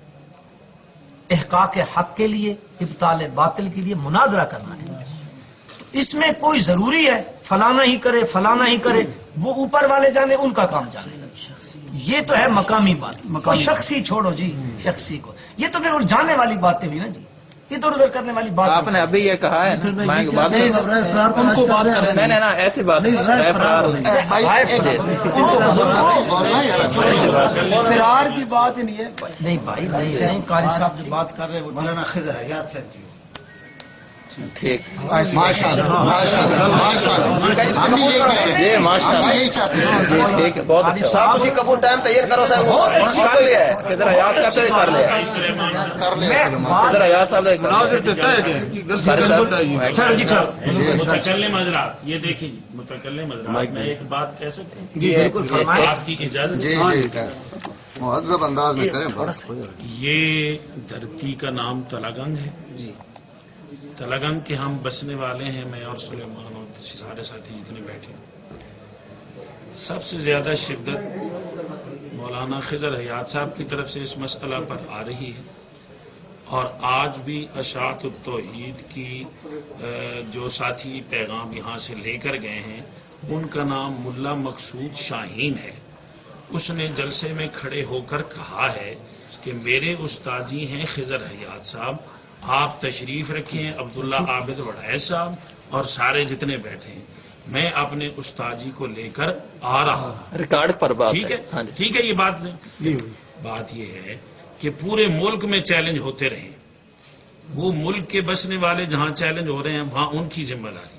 S6: احقاق حق کے لیے، ابطال باطل کے لیے مناظرہ کرنا ہے. اس میں کوئی ضروری ہے فلانا ہی کرے فلانا ہی کرے، وہ اوپر والے جانے، ان کا کام جانے. یہ تو ہے مقامی بات. شخصی چھوڑو جی، شخصی کو، یہ تو پھر الجھانے والی باتیں ہوئی نا جی، ادھر ادھر کرنے والی بات.
S1: آپ نے ابھی یہ کہا ہے ایسی بات
S10: فرار کی بات ہی نہیں ہے.
S6: نہیں بھائی، نہیں قاری صاحب جو بات کر رہے ہیں وہ
S8: مولانا خضر حیات صاحب کی.
S1: ٹھیک،
S10: ماشاء اللہ
S1: جی ماشاء اللہ یہی چاہتے ہیں جی. ٹھیک ہے، بہت اچھا.
S2: صاحب اسی کبول ٹائم تیار کرو صاحب، وہ کر لیا ہے خضر حیات کا، تو کر لیا خضر حیات صاحب نے
S9: متکلم حضرات. یہ دیکھیں متکلم حضرات، میں ایک بات کہہ سکتا ہوں
S6: جی بالکل،
S9: آپ کی اجازت؟
S10: جی مہذب انداز میں کریں.
S9: یہ دھرتی کا نام تلگنگ ہے جی. تلگنگ کے ہم بسنے والے ہیں، میں اور سلیمان اور سارے ساتھی جتنے بیٹھے ہیں. سب سے زیادہ شدت مولانا خضر حیات صاحب کی طرف سے اس مسئلہ پر آ رہی ہے، اور آج بھی اشاعت التوحید کی جو ساتھی پیغام یہاں سے لے کر گئے ہیں، ان کا نام ملا مقصود شاہین ہے. اس نے جلسے میں کھڑے ہو کر کہا ہے کہ میرے استاد جی ہیں خضر حیات صاحب، آپ تشریف رکھیں، عبداللہ عابد وڑائچ صاحب اور سارے جتنے بیٹھے ہیں، میں اپنے استاد جی کو لے کر آ رہا ہوں.
S1: ریکارڈ پر بات
S9: ٹھیک ہے، ٹھیک ہے. یہ بات نہیں، بات یہ ہے کہ پورے ملک میں چیلنج ہوتے رہے. وہ ملک کے بسنے والے جہاں چیلنج ہو رہے ہیں وہاں ان کی ذمہ داری.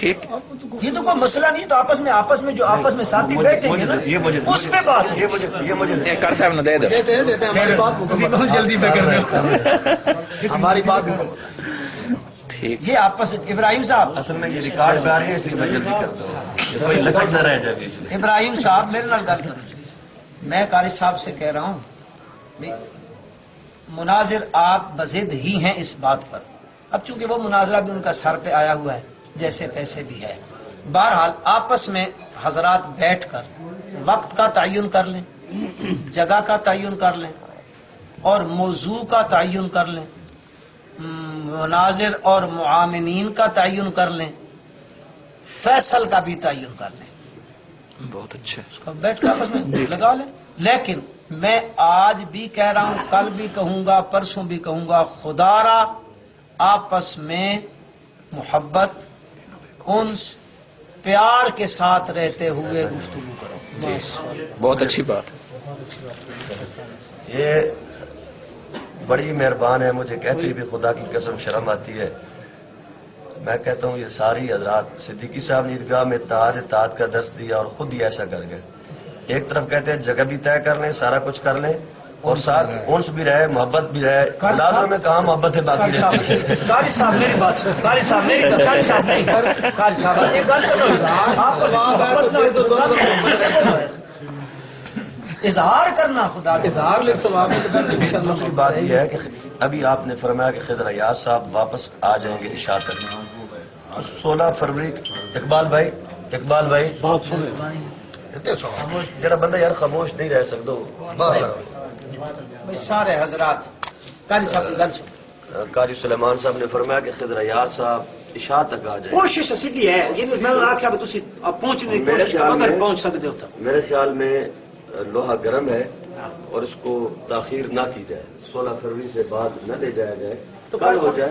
S1: ٹھیک،
S6: یہ تو کوئی مسئلہ نہیں، تو آپس میں جو آپس میں ساتھی بیٹھیں گے نا اس پہ بات
S2: یہ مجھے
S1: کر صاحب نے دے دو
S10: دیتے ہماری بات
S6: بہت جلدی میں کر دیں
S10: ہماری بات
S1: ٹھیک.
S6: یہ آپس ابراہیم صاحب،
S2: اصل میں یہ ریکارڈ پہ آ رہی ہے، اس لیے میں جلدی کرتا ہوں، کوئی لچک نہ رہ جائے بیچ میں.
S6: ابراہیم صاحب میرے نال گل کرو. میں قاری صاحب سے کہہ رہا ہوں بھائی مناظر آپ بضد ہی ہیں اس بات پر. اب چونکہ وہ مناظرہ بھی ان کا سر پہ آیا ہوا ہے، جیسے تیسے بھی ہے. بہرحال آپس میں حضرات بیٹھ کر وقت کا تعین کر لیں، جگہ کا تعین کر لیں اور موضوع کا تعین کر لیں، مناظر اور معاملین کا تعین کر لیں، فیصل کا بھی تعین کر لیں.
S1: بہت اچھا.
S6: اس کو بیٹھ کر آپس میں لگا لیں. لیکن میں آج بھی کہہ رہا ہوں، کل بھی کہوں گا، پرسوں بھی کہوں گا، خدا را آپس میں محبت، انس، پیار کے ساتھ رہتے ہوئے گفتگو کرو.
S1: بہت اچھی بات.
S2: یہ بڑی مہربان ہے، مجھے کہتے ہی بھی خدا کی قسم شرم آتی ہے. میں کہتا ہوں یہ ساری حضرات، صدیقی صاحب نے عیدگاہ میں اطاعت کا درس دیا اور خود ہی ایسا کر گئے. ایک طرف کہتے ہیں جگہ بھی طے کر لیں، سارا کچھ کر لیں اور ساتھ انس بھی رہے، محبت بھی رہے. ملازمہ میں کہاں محبت ہے باقی رہتی ہے.
S6: قاری صاحب میری بات سنو، قاری صاحب میری بات، قاری صاحب نہیں، قاری صاحب ایک گل سنو، آپ اظہار کرنا خدا کا
S10: اظہار لے ثواب
S2: دوسری بات یہ ہے کہ ابھی آپ نے فرمایا کہ خضر ایاز صاحب واپس آ جائیں گے عشاء تک. 16 فروری اقبال بھائی
S10: بات سنے
S2: جڑا بندہ یار خاموش نہیں رہ سکتا.
S6: بھائی سارے حضرات قاری صاحب کی گل سنو.
S2: قاری سلیمان صاحب نے فرمایا کہ خضر ایاز صاحب عشاء تک آ جائیں.
S6: کوشش سیدھی ہے، یہ میں نے آخیا تھی پہنچنے کی کوشش کرو، اگر پہنچ سکتے ہو تو.
S2: میرے خیال میں لوہا گرم ہے اور اس کو تاخیر نہ کی جائے. 16 فروری سے بعد نہ لے جایا جائے، کل ہو جائے،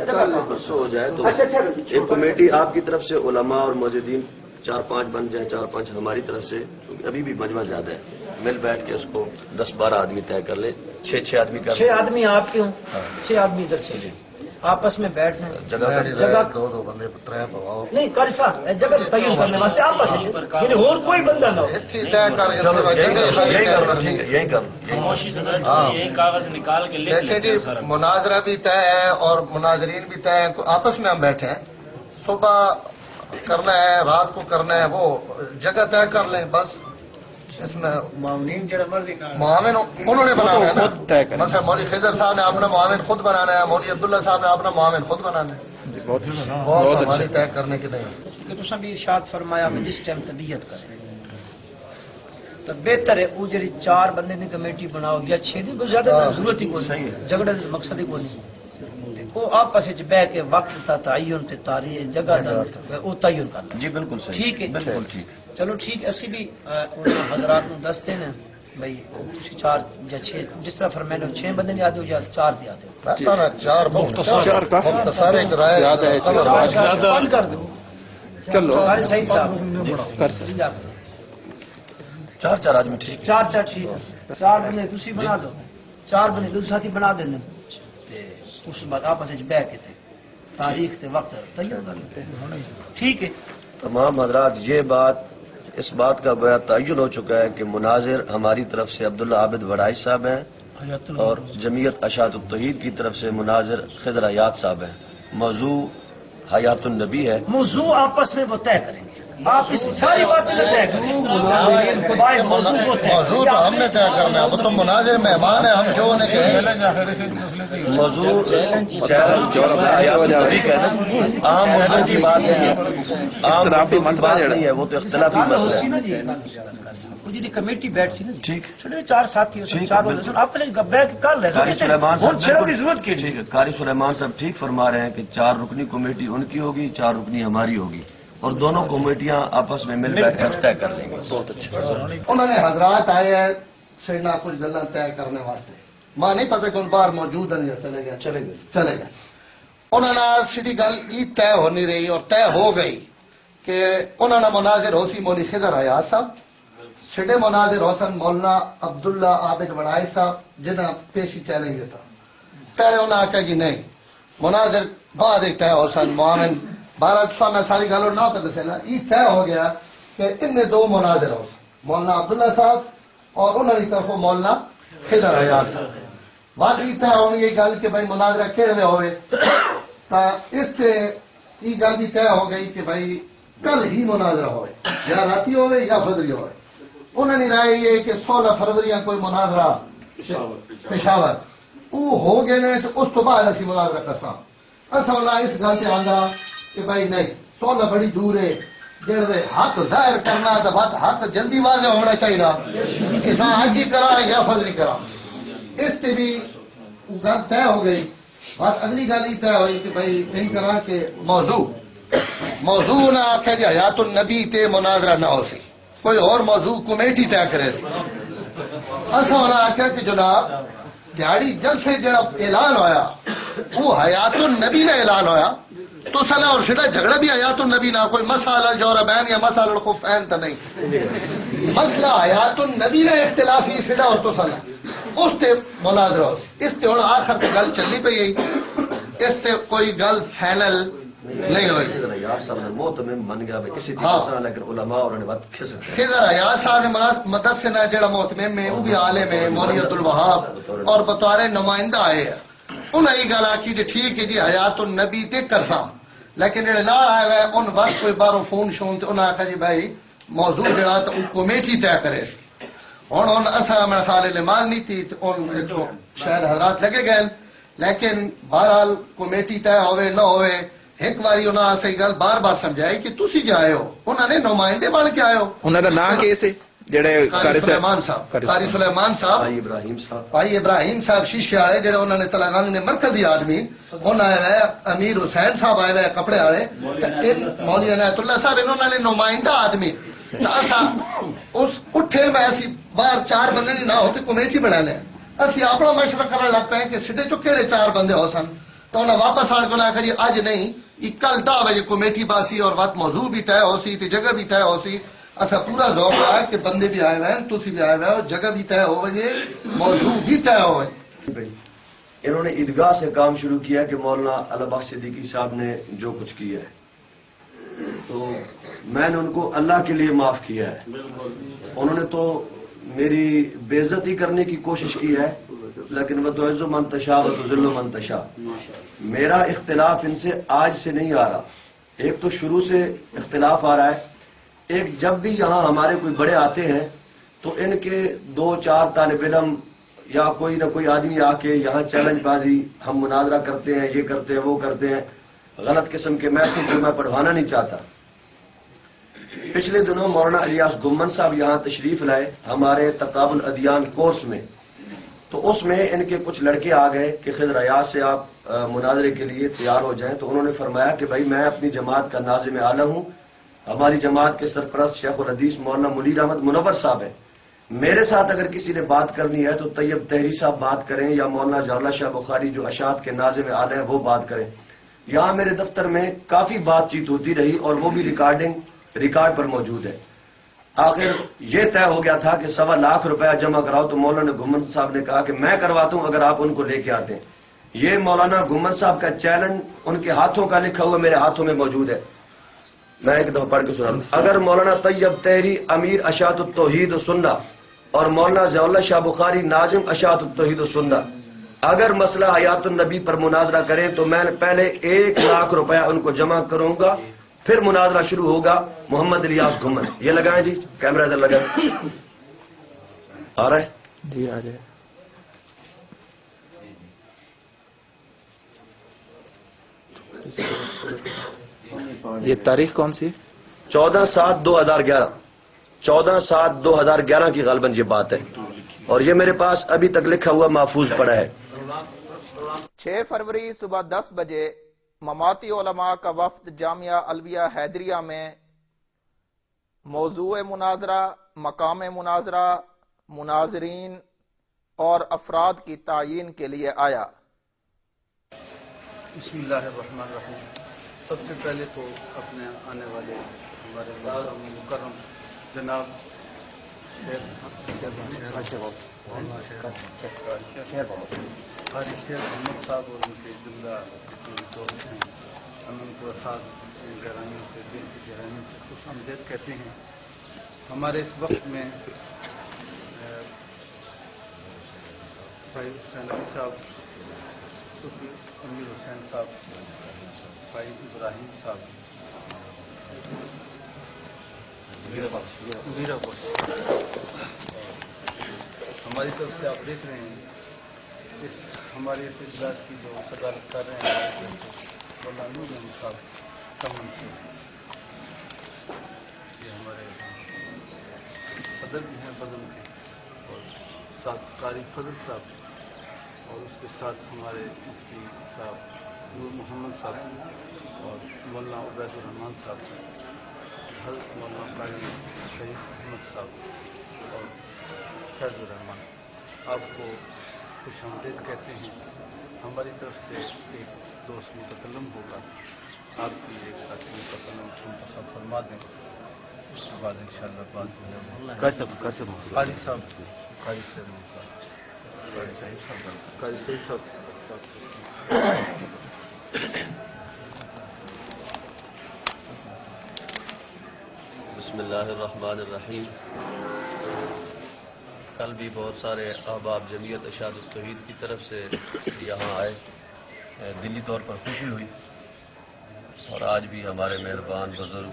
S2: پرسوں ہو جائے. تو ایک کمیٹی آپ کی طرف سے علماء اور موجودین 4-5 بن جائیں، 4-5 ہماری طرف سے، کیونکہ ابھی بھی مجمع زیادہ ہے. مل بیٹھ کے اس کو 10-12 آدمی طے کر لیں. 6 آدمی کر
S6: 6 آدمی آپ کے ہوں، 6 آدمی ادھر سے آپس میں بیٹھ جائیں.
S5: جگہ دو بندے ترے پواؤ
S6: نہیں قاری صاحب جگہ تعین کرنے واسطے آپس یعنی اور کوئی بندہ نہ ہو.
S2: یہی کر
S4: یہی کاغذ نکال کے لکھ
S5: دیکھیں جی، مناظرہ بھی طے ہے اور مناظرین بھی طے ہیں. آپس میں ہم بیٹھے ہیں، صبح کرنا ہے، رات کو کرنا ہے، وہ جگہ طے کر لیں بس. اس میں معاون انہوں نے بنانا ہے نا. مثلا مولوی خضر صاحب نے اپنا معاون خود بنانا ہے، مولوی عبداللہ صاحب نے اپنا معاون خود بنانا ہے. بہت ہماری طے کرنے کی نہیں.
S6: کہ تم بھی ارشاد فرمایا میں جس ٹائم طبیعت کرے تو بہتر ہے وہ جی 4 بندے کی کمیٹی بناؤ یا 6 دن کو زیادہ ضرورت ہی کوئی نہیں، جھگڑے مقصد ہی کوئی نہیں. وہ آپس بہ کے وقت کا تعین تے تاریخ جگہ وہ تعین کرنا.
S2: جی بالکل صحیح،
S6: ٹھیک ہے،
S2: بالکل ٹھیک.
S6: چلو ٹھیک. اسی بھی حضرات کو دستے ہیں بھائی 4 یا 6 جس طرح فرمائے 6 بندے نہیں آتے ہو یا 4 دے آتے ہو.
S5: 4
S6: بند کر دو.
S1: چلو
S6: قاری سعید صاحب
S1: کر سکتے
S2: 4 آدمی ٹھیک.
S6: 4 ٹھیک ہے. 4 بندے تھی بنا دو، 4 بندے دوسرے ساتھی بنا دینا. اس بعد آپس بہ کے تاریخ تے وقت تعین کر لیتے ہیں. ٹھیک ہے.
S2: تمام حضرات یہ بات، اس بات کا گویا تعین ہو چکا ہے کہ مناظر ہماری طرف سے عبداللہ عابد وڑائی صاحب ہیں اور جمعیت اشاعت التوحید کی طرف سے مناظر خضر ایاز صاحب ہیں. موضوع حیات النبی ہے.
S6: موضوع آپس میں وہ طے کریں گے. آپ اس ساری باتیں نہ طے کریں.
S5: موضوع تو ہم نے طے کرنا ہے، وہ تو مناظر مہمان ہے، ہم جو انہیں کہیں.
S2: موضوع عام اردو کی بات ہے، عام اردو کی بات نہیں ہے، وہ تو اختلافی مسئلہ ہے.
S6: جی کمیٹی بیٹھ سی نا
S2: ٹھیک.
S6: 4 ساتھی 4 بندے اپنے بیٹھ کے کر لیں.
S2: قاری سلیمان صاحب
S6: چھڑنے کی ضرورت کی
S2: ٹھیک ہے. قاری سلیمان صاحب ٹھیک فرما رہے ہیں کہ 4 رکنی کمیٹی ان کی ہوگی، 4 رکنی ہماری ہوگی اور دونوں کمیٹیاں آپس میں مل بیٹھ کر طے کر لیں گے. بہت اچھا.
S5: انہوں نے حضرات آئے ہیں سینا کچھ گلا طے کرنے واسطے. ماں نہیں پتا کہ ان باہر موجود ہیں یا چلے گئے. انہوں نے سیدھی گل یہ طے ہو نہیں رہی اور طے ہو گئی کہ انہوں نے مناظر ہو سی مولوی خضر ایاز صاحب، سیڈے مناظر حسن مولانا عبداللہ عابد وڑائی صاحب جنہیں پیشی چیلنج دیتا. پہلے انہوں نے آخیا جی نہیں، مناظر بعد ایک طے حسن معاون 12 میں ساری گل نہ پہ دسے نا یہ طے ہو گیا کہ ان میں دو مناظر ہو مولانا عبداللہ صاحب اور انہوں کی طرف مولانا خضر حیات صاحب بات یہ طے ہونی یہ گل کہ بھائی مناظرہ کہڑے ہوئے تا اس پہ یہ گل بھی طے ہو گئی کہ بھائی کل ہی مناظرہ ہوئے یا راتی ہوئے یا فجری ہوئے انہوں نے رائے یہ کہ 16 فروری کوئی مناظرہ پشاور وہ ہو گئے نے تو اس تو بعد اسی مناظرہ کر سا اصا اس گل سے آندا کہ بھائی نہیں 16 بڑی دور ہے جڑے حق ظاہر کرنا تو بات حق جلدی واضح ہونا چاہیے کہ حج ہی کرا یا فجری کرا اس سے بھی گل طے ہو گئی بات اگلی گل یہ طے ہوئی کہ بھائی نہیں کرا کہ موضوع نہ آخیا جی حیات النبی تے مناظرہ نہ ہو سی کوئی اور موضوع کمیٹی طے کرے سی اصا انہیں آخیا کہ جناب دیہڑی جلسے جڑا اعلان ہویا وہ حیات النبی نے اعلان ہویا تو سلا اور سیدھا جھگڑا بھی حیات النبی نہ کوئی مسئلہ الجوربین یا مسئلہ الخفین تو نہیں مسئلہ حیات النبی نے اختلافی سیدھا اور تو سلا اس تے مناظرہ ہو سی اس تے ہوں آخر تے گل چلنی پی گئی اس تے کوئی گل فائنل نہیں ہوئی
S2: محتمم بن گیا کسی طرح لیکن علماء اور
S5: خضر حیات صاحب نے مدد سے نہ جڑا محتمم ہے وہ بھی عالم ہے مولوی عبد الوہاب اور بطور نمائندہ آئے ہیں انہیں یہ گل آکی کہ ٹھیک ہے جی حیات النبی تے کرساں لیکن جڑے نال آئے ہوئے ان وقت کوئی بارو فون شون تے انہیں آخیا جی بھائی موضوع جڑا تو کمیٹی طے کرے سی ہوں اصا میرا خیال مال نہیں تھی ان شاید حضرات لگے گئے لیکن بہرحال کمیٹی طے ہوئے نہ ہوئے ایک باری انہوں نے گل بار بار سمجھائی کہ تسی جو آئے ہو انہوں نے نمائندے بن کے آئے ہو
S1: انہوں کا نام کی سی جڑے
S5: قاری سلیمان صاحب قاری سلیمان صاحب بھائی ابراہیم صاحب شیشے والے جڑے انہوں نے تلنگانہ نے مرکزی آدمی انہوں آئے ہوئے امیر حسین صاحب آئے ہوئے کپڑے والے مولوی عنایت اللہ صاحب انہوں نے نمائندہ آدمی اس اٹھے میں ایسی باہر 4 بندے نہیں نہ ہوتے کمیٹی بنا لیں اسی اپنا مشورہ کرنے لگ پے کہ سڈے چکے 4 بندے ہو سن تو انہیں واپس آن کو آخر جی اج نہیں یہ کل 10 بجے کمیٹی باسی اور وقت موضوع بھی طے ہو سی جگہ بھی طے ہو سی اصا پورا ذوق ہے کہ بندے بھی آئے ہوئے ہیں تسی بھی آئے ہوئے ہو جگہ بھی طے ہو وجے موضوع بھی طے ہو وجے
S2: انہوں نے عیدگاہ سے کام شروع کیا کہ مولانا البخش صدیقی صاحب نے جو کچھ کیا ہے تو میں نے ان کو اللہ کے لیے معاف کیا ہے انہوں نے تو میری بے عزتی کرنے کی کوشش کی ہے لیکن وہ تو عز منتشا و تو ذل منتشا میرا اختلاف ان سے آج سے نہیں آ رہا ایک تو شروع سے اختلاف آ رہا ہے ایک جب بھی یہاں ہمارے کوئی بڑے آتے ہیں تو ان کے 2-4 طالب علم یا کوئی نہ کوئی آدمی آ کے یہاں چیلنج بازی ہم مناظرہ کرتے ہیں یہ کرتے ہیں وہ کرتے ہیں غلط قسم کے میسج جو میں پڑھوانا نہیں چاہتا پچھلے دنوں مولانا الیاس گمن صاحب یہاں تشریف لائے ہمارے تقابل ادیان کورس میں تو اس میں ان کے کچھ لڑکے آ گئے کہ خضر حیات سے آپ مناظرے کے لیے تیار ہو جائیں تو انہوں نے فرمایا کہ بھائی میں اپنی جماعت کا ناظم اعلیٰ ہوں ہماری جماعت کے سرپرست شیخ الحدیث مولانا منیر احمد منور صاحب ہیں میرے ساتھ اگر کسی نے بات کرنی ہے تو طیب تحری صاحب بات کریں یا مولانا ضیاء اللہ شاہ بخاری جو اشاعت کے ناظم اعلیٰ ہیں وہ بات کریں یہاں میرے دفتر میں کافی بات چیت ہوتی رہی اور وہ بھی ریکارڈ پر موجود ہے آخر یہ طے ہو گیا تھا کہ 1.25 لاکھ روپیہ جمع کراؤ تو مولانا گمن صاحب نے کہا کہ میں کرواتا ہوں اگر آپ ان کو لے کے آتے ہیں یہ مولانا گمن صاحب کا چیلنج ان کے ہاتھوں کا لکھا ہوا میرے ہاتھوں میں موجود ہے میں ایک دفعہ پڑھ کے سنا لوں اگر مولانا طیب تحری امیر اشاعت التوحید و سنہ اور مولانا ضیاء اللہ شاہ بخاری ناظم اشاعت التوحید و سنہ اگر مسئلہ حیات النبی پر مناظرہ کریں تو میں پہلے 1 لاکھ روپیہ ان کو جمع کروں گا پھر مناظرہ شروع ہوگا محمد الیاس گھمن یہ لگائیں جی کیمرہ ادھر لگائیں آ رہا ہے
S1: جی آ جائے یہ تاریخ کون سی
S2: 14/7/2011 14/7/2011 کی غالباً یہ بات ہے اور یہ میرے پاس ابھی تک لکھا ہوا محفوظ پڑا ہے
S1: 6 فروری صبح 10 بجے مماتی علماء کا وفد جامعہ الویہ حیدریہ میں موضوع مناظرہ مقام مناظرہ مناظرین اور افراد کی تعیین کے لیے آیا
S11: بسم اللہ الرحمن الرحیم سب سے پہلے تو اپنے آنے والے ہمارے مکرم جناب قاری شیخ محمد صاحب اور ان کے جملہ دوست ہیں ہم ان کو خاص گہرائیوں سے دل کی گہرائیوں سے خوش آمدید کہتے ہیں. ہمارے اس وقت میں بھائی حسین علی صاحب، صوفی امیر حسین صاحب، بھائی ابراہیم صاحب، میرا بخش، ہماری طرف سے آپ دیکھ رہے ہیں ہمارے اس اجلاس کی جو صدارت کر رہے ہیں مولانا نور احمد صاحب کمن سے، یہ ہمارے صدر بھی ہیں بزم کے، اور ساتھ قاری فضل صاحب، اور اس کے ساتھ ہمارے مفتی صاحب نور محمد صاحب، اور مولانا عبید الرحمان صاحب، حضرت مولانا قاری شریف احمد صاحب اور فیض الرحمان. آپ کو خوش آمدید کہتے ہیں. ہماری طرف سے ایک دوست متکلم ہوگا، آپ کی ایک ساتھی متکلم منتخب فرما دیں، اس کے بعد انشاءاللہ بات جو ہے قاری صاحب، قاری صاحب.
S2: بسم اللہ الرحمن الرحیم. کل بھی بہت سارے احباب جمعیت اشاعت التوحید کی طرف سے یہاں آئے، دلی طور پر خوشی ہوئی، اور آج بھی ہمارے مہربان بزرگ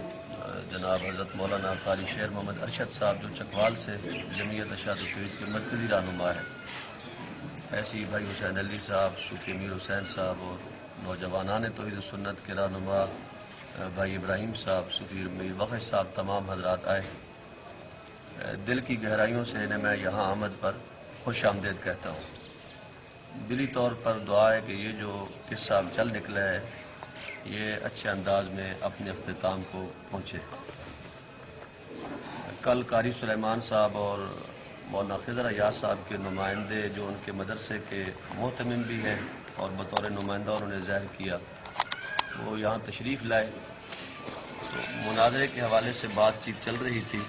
S2: جناب حضرت مولانا قاری شیر محمد ارشد صاحب جو چکوال سے جمعیت اشاعت التوحید کے مرکزی رہنما ہے، ایسی بھائی حسین علی صاحب، صوفی امیر حسین صاحب، اور نوجوانان توحید سنت کے رہنما بھائی ابراہیم صاحب، صوفی امیر بخش صاحب، تمام حضرات آئے. دل کی گہرائیوں سے انہیں میں یہاں آمد پر خوش آمدید کہتا ہوں. دلی طور پر دعا ہے کہ یہ جو قصہ اب چل نکلا ہے یہ اچھے انداز میں اپنے اختتام کو پہنچے. کل قاری سلیمان صاحب اور مولانا خضر ایاز صاحب کے نمائندے جو ان کے مدرسے کے محتمم بھی ہیں اور بطور نمائندہ انہوں نے ظاہر کیا، وہ یہاں تشریف لائے. تو مناظرے کے حوالے سے بات چیت چل رہی تھی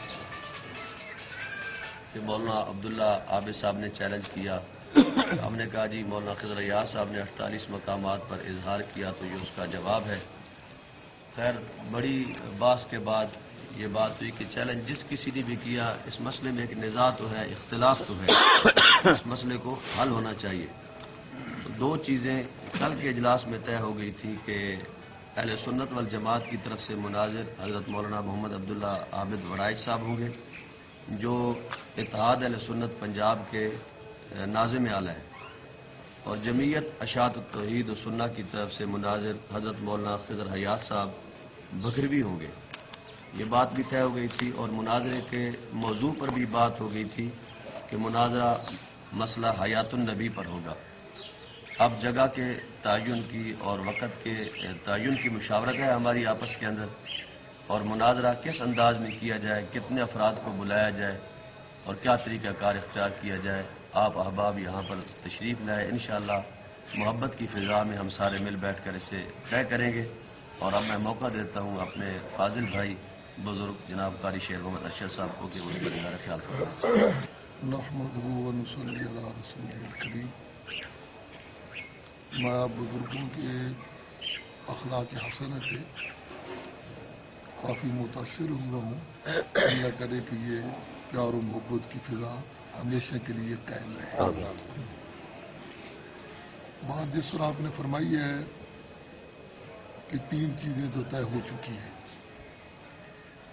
S2: کہ مولانا عبداللہ عابد صاحب نے چیلنج کیا. ہم نے کہا جی مولانا خضر ایاز صاحب نے 48 مقامات پر اظہار کیا تو یہ اس کا جواب ہے. خیر بڑی بحث کے بعد یہ بات ہوئی کہ چیلنج جس کسی نے بھی کیا، اس مسئلے میں ایک نزاع تو ہے، اختلاف تو ہے، اس مسئلے کو حل ہونا چاہیے. تو دو چیزیں کل کے اجلاس میں طے ہو گئی تھی کہ اہل سنت والجماعت کی طرف سے مناظر حضرت مولانا محمد عبداللہ عابد وڑائچ صاحب ہوں گے جو اتحاد اہل سنت پنجاب کے ناظم اعلیٰ ہیں، اور جمعیت اشاعت التوحید و سنہ کی طرف سے مناظر حضرت مولانا خضر ایاز صاحب بکھروی ہوں گے. یہ بات بھی طے ہو گئی تھی، اور مناظرے کے موضوع پر بھی بات ہو گئی تھی کہ مناظرہ مسئلہ حیات النبی پر ہوگا. اب جگہ کے تعین کی اور وقت کے تعین کی مشاورت ہے ہماری آپس کے اندر، اور مناظرہ کس انداز میں کیا جائے، کتنے افراد کو بلایا جائے اور کیا طریقہ کار اختیار کیا جائے. آپ احباب یہاں پر تشریف لائے، انشاءاللہ محبت کی فضا میں ہم سارے مل بیٹھ کر اسے طے کریں گے. اور اب میں موقع دیتا ہوں اپنے فاضل بھائی بزرگ جناب قاری شیر محمد ارشد صاحب کو کہ اس پر میرا خیال فرمائیں.
S12: نحمدہ و نصلی علی رسولہ الکریم. میں بزرگوں کے اخلاق حسنہ سے کافی متاثر ہوا ہوں. اللہ کرے کہ یہ پیار و محبت کی فضا ہمیشہ کے لیے قائم رہے. بات جس طرح آپ نے فرمائی ہے کہ 3 چیزیں تو طے ہو چکی ہیں،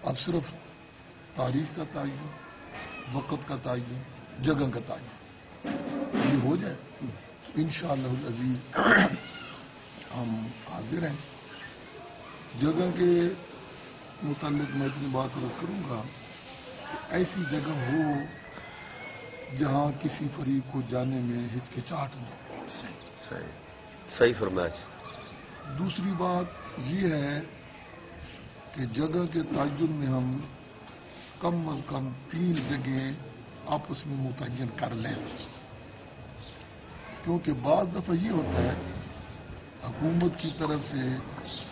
S12: اب صرف تاریخ کا تعین، وقت کا تعین، جگہ کا تعین یہ ہو جائے تو انشاءاللہ العزیز ہم حاضر ہیں. جگہ کے متعلق میں اتنی بات عرض کروں گا کہ ایسی جگہ ہو جہاں کسی فریق کو جانے میں ہچکچاہٹ نہ ہو.
S2: صحیح فرمایا.
S12: دوسری بات یہ ہے کہ جگہ کے تعین میں ہم کم از کم 3 جگہیں آپس میں متعین کر لیں، کیونکہ بعض دفعہ یہ ہوتا ہے حکومت کی طرف سے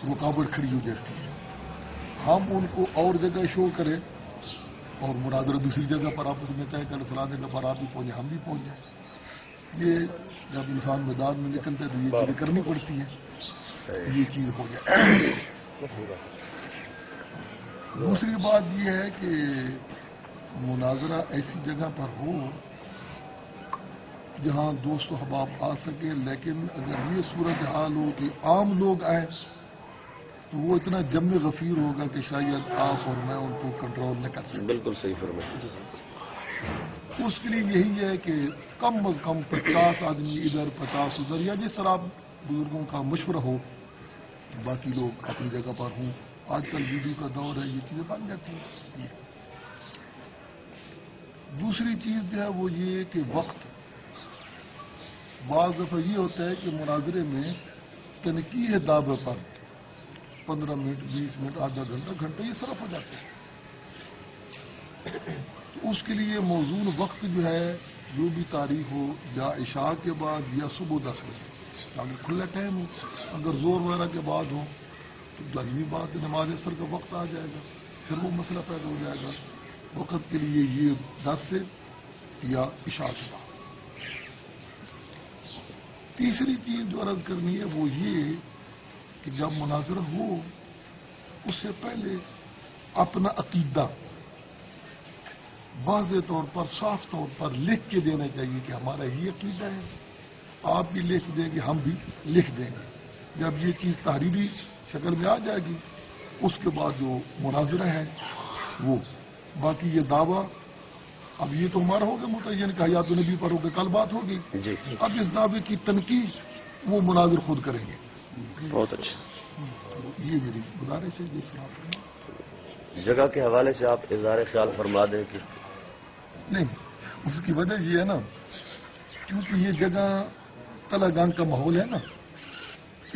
S12: رکاوٹ کھڑی ہو جاتی ہے، ہم ان کو اور جگہ شو کریں اور مناظرہ دوسری جگہ پر آپس میں طے کریں، فلاں جگہ پر آپ بھی پہنچے ہم بھی پہنچ جائیں. یہ جب انسان میدان میں نکلتا ہے تو یہ چیزیں کرنی پڑتی ہیں. یہ چیز ہو جائے. دوسری بات یہ ہے کہ مناظرہ ایسی جگہ پر ہو جہاں دوست و احباب آ سکیں، لیکن اگر یہ صورتحال ہو کہ عام لوگ آئیں تو وہ اتنا جم غفیر ہوگا کہ شاید آپ اور میں ان کو کنٹرول نہ کر سکیں.
S2: بالکل صحیح فرمایا.
S12: اس کے لیے یہی ہے کہ کم از کم 50 آدمی ادھر 50 ادھر، یا جس طرح بزرگوں کا مشورہ ہو، باقی لوگ اپنی جگہ پر ہوں. آج کل ویڈیو کا دور ہے، یہ چیزیں بن جاتی ہیں. دوسری چیز جو ہے وہ یہ کہ وقت، بعض دفعہ یہ ہوتا ہے کہ مناظرے میں تنقیح دعوے پر 15 منٹ 20 منٹ آدھا گھنٹہ یہ صرف ہو جاتے ہیں. تو اس کے لیے موزون وقت جو ہے، جو بھی تاریخ ہو، یا عشاء کے بعد یا صبح 10 بجے، تاکہ کھلا ٹائم ہو. اگر زور وغیرہ کے بعد ہو تو لازمی بات ہے نماز عصر کا وقت آ جائے گا، پھر وہ مسئلہ پیدا ہو جائے گا. وقت کے لیے یہ 10 سے یا عشاء کے بعد. تیسری چیز جو عرض کرنی ہے وہ یہ کہ جب مناظرہ ہو اس سے پہلے اپنا عقیدہ واضح طور پر، صاف طور پر لکھ کے دینا چاہیے کہ ہمارا یہ عقیدہ ہے. آپ بھی لکھ دیں گے، ہم بھی لکھ دیں گے. جب یہ چیز تحریری شکل میں آ جائے گی اس کے بعد جو مناظرہ ہے وہ. باقی یہ دعویٰ اب یہ تو ہمارا ہوگا متعین کہ حیات النبی پر ہوگا، کل بات ہوگی. اب اس دعوے کی تنقید وہ مناظر خود کریں گے.
S2: بہت اچھا.
S12: یہ میری گزارش ہے. جس طرح
S2: جگہ کے حوالے سے آپ اظہار خیال فرما دیں کہ
S12: نہیں، اس کی وجہ یہ ہے نا، کیونکہ یہ جگہ تلا گنگ کا ماحول ہے نا،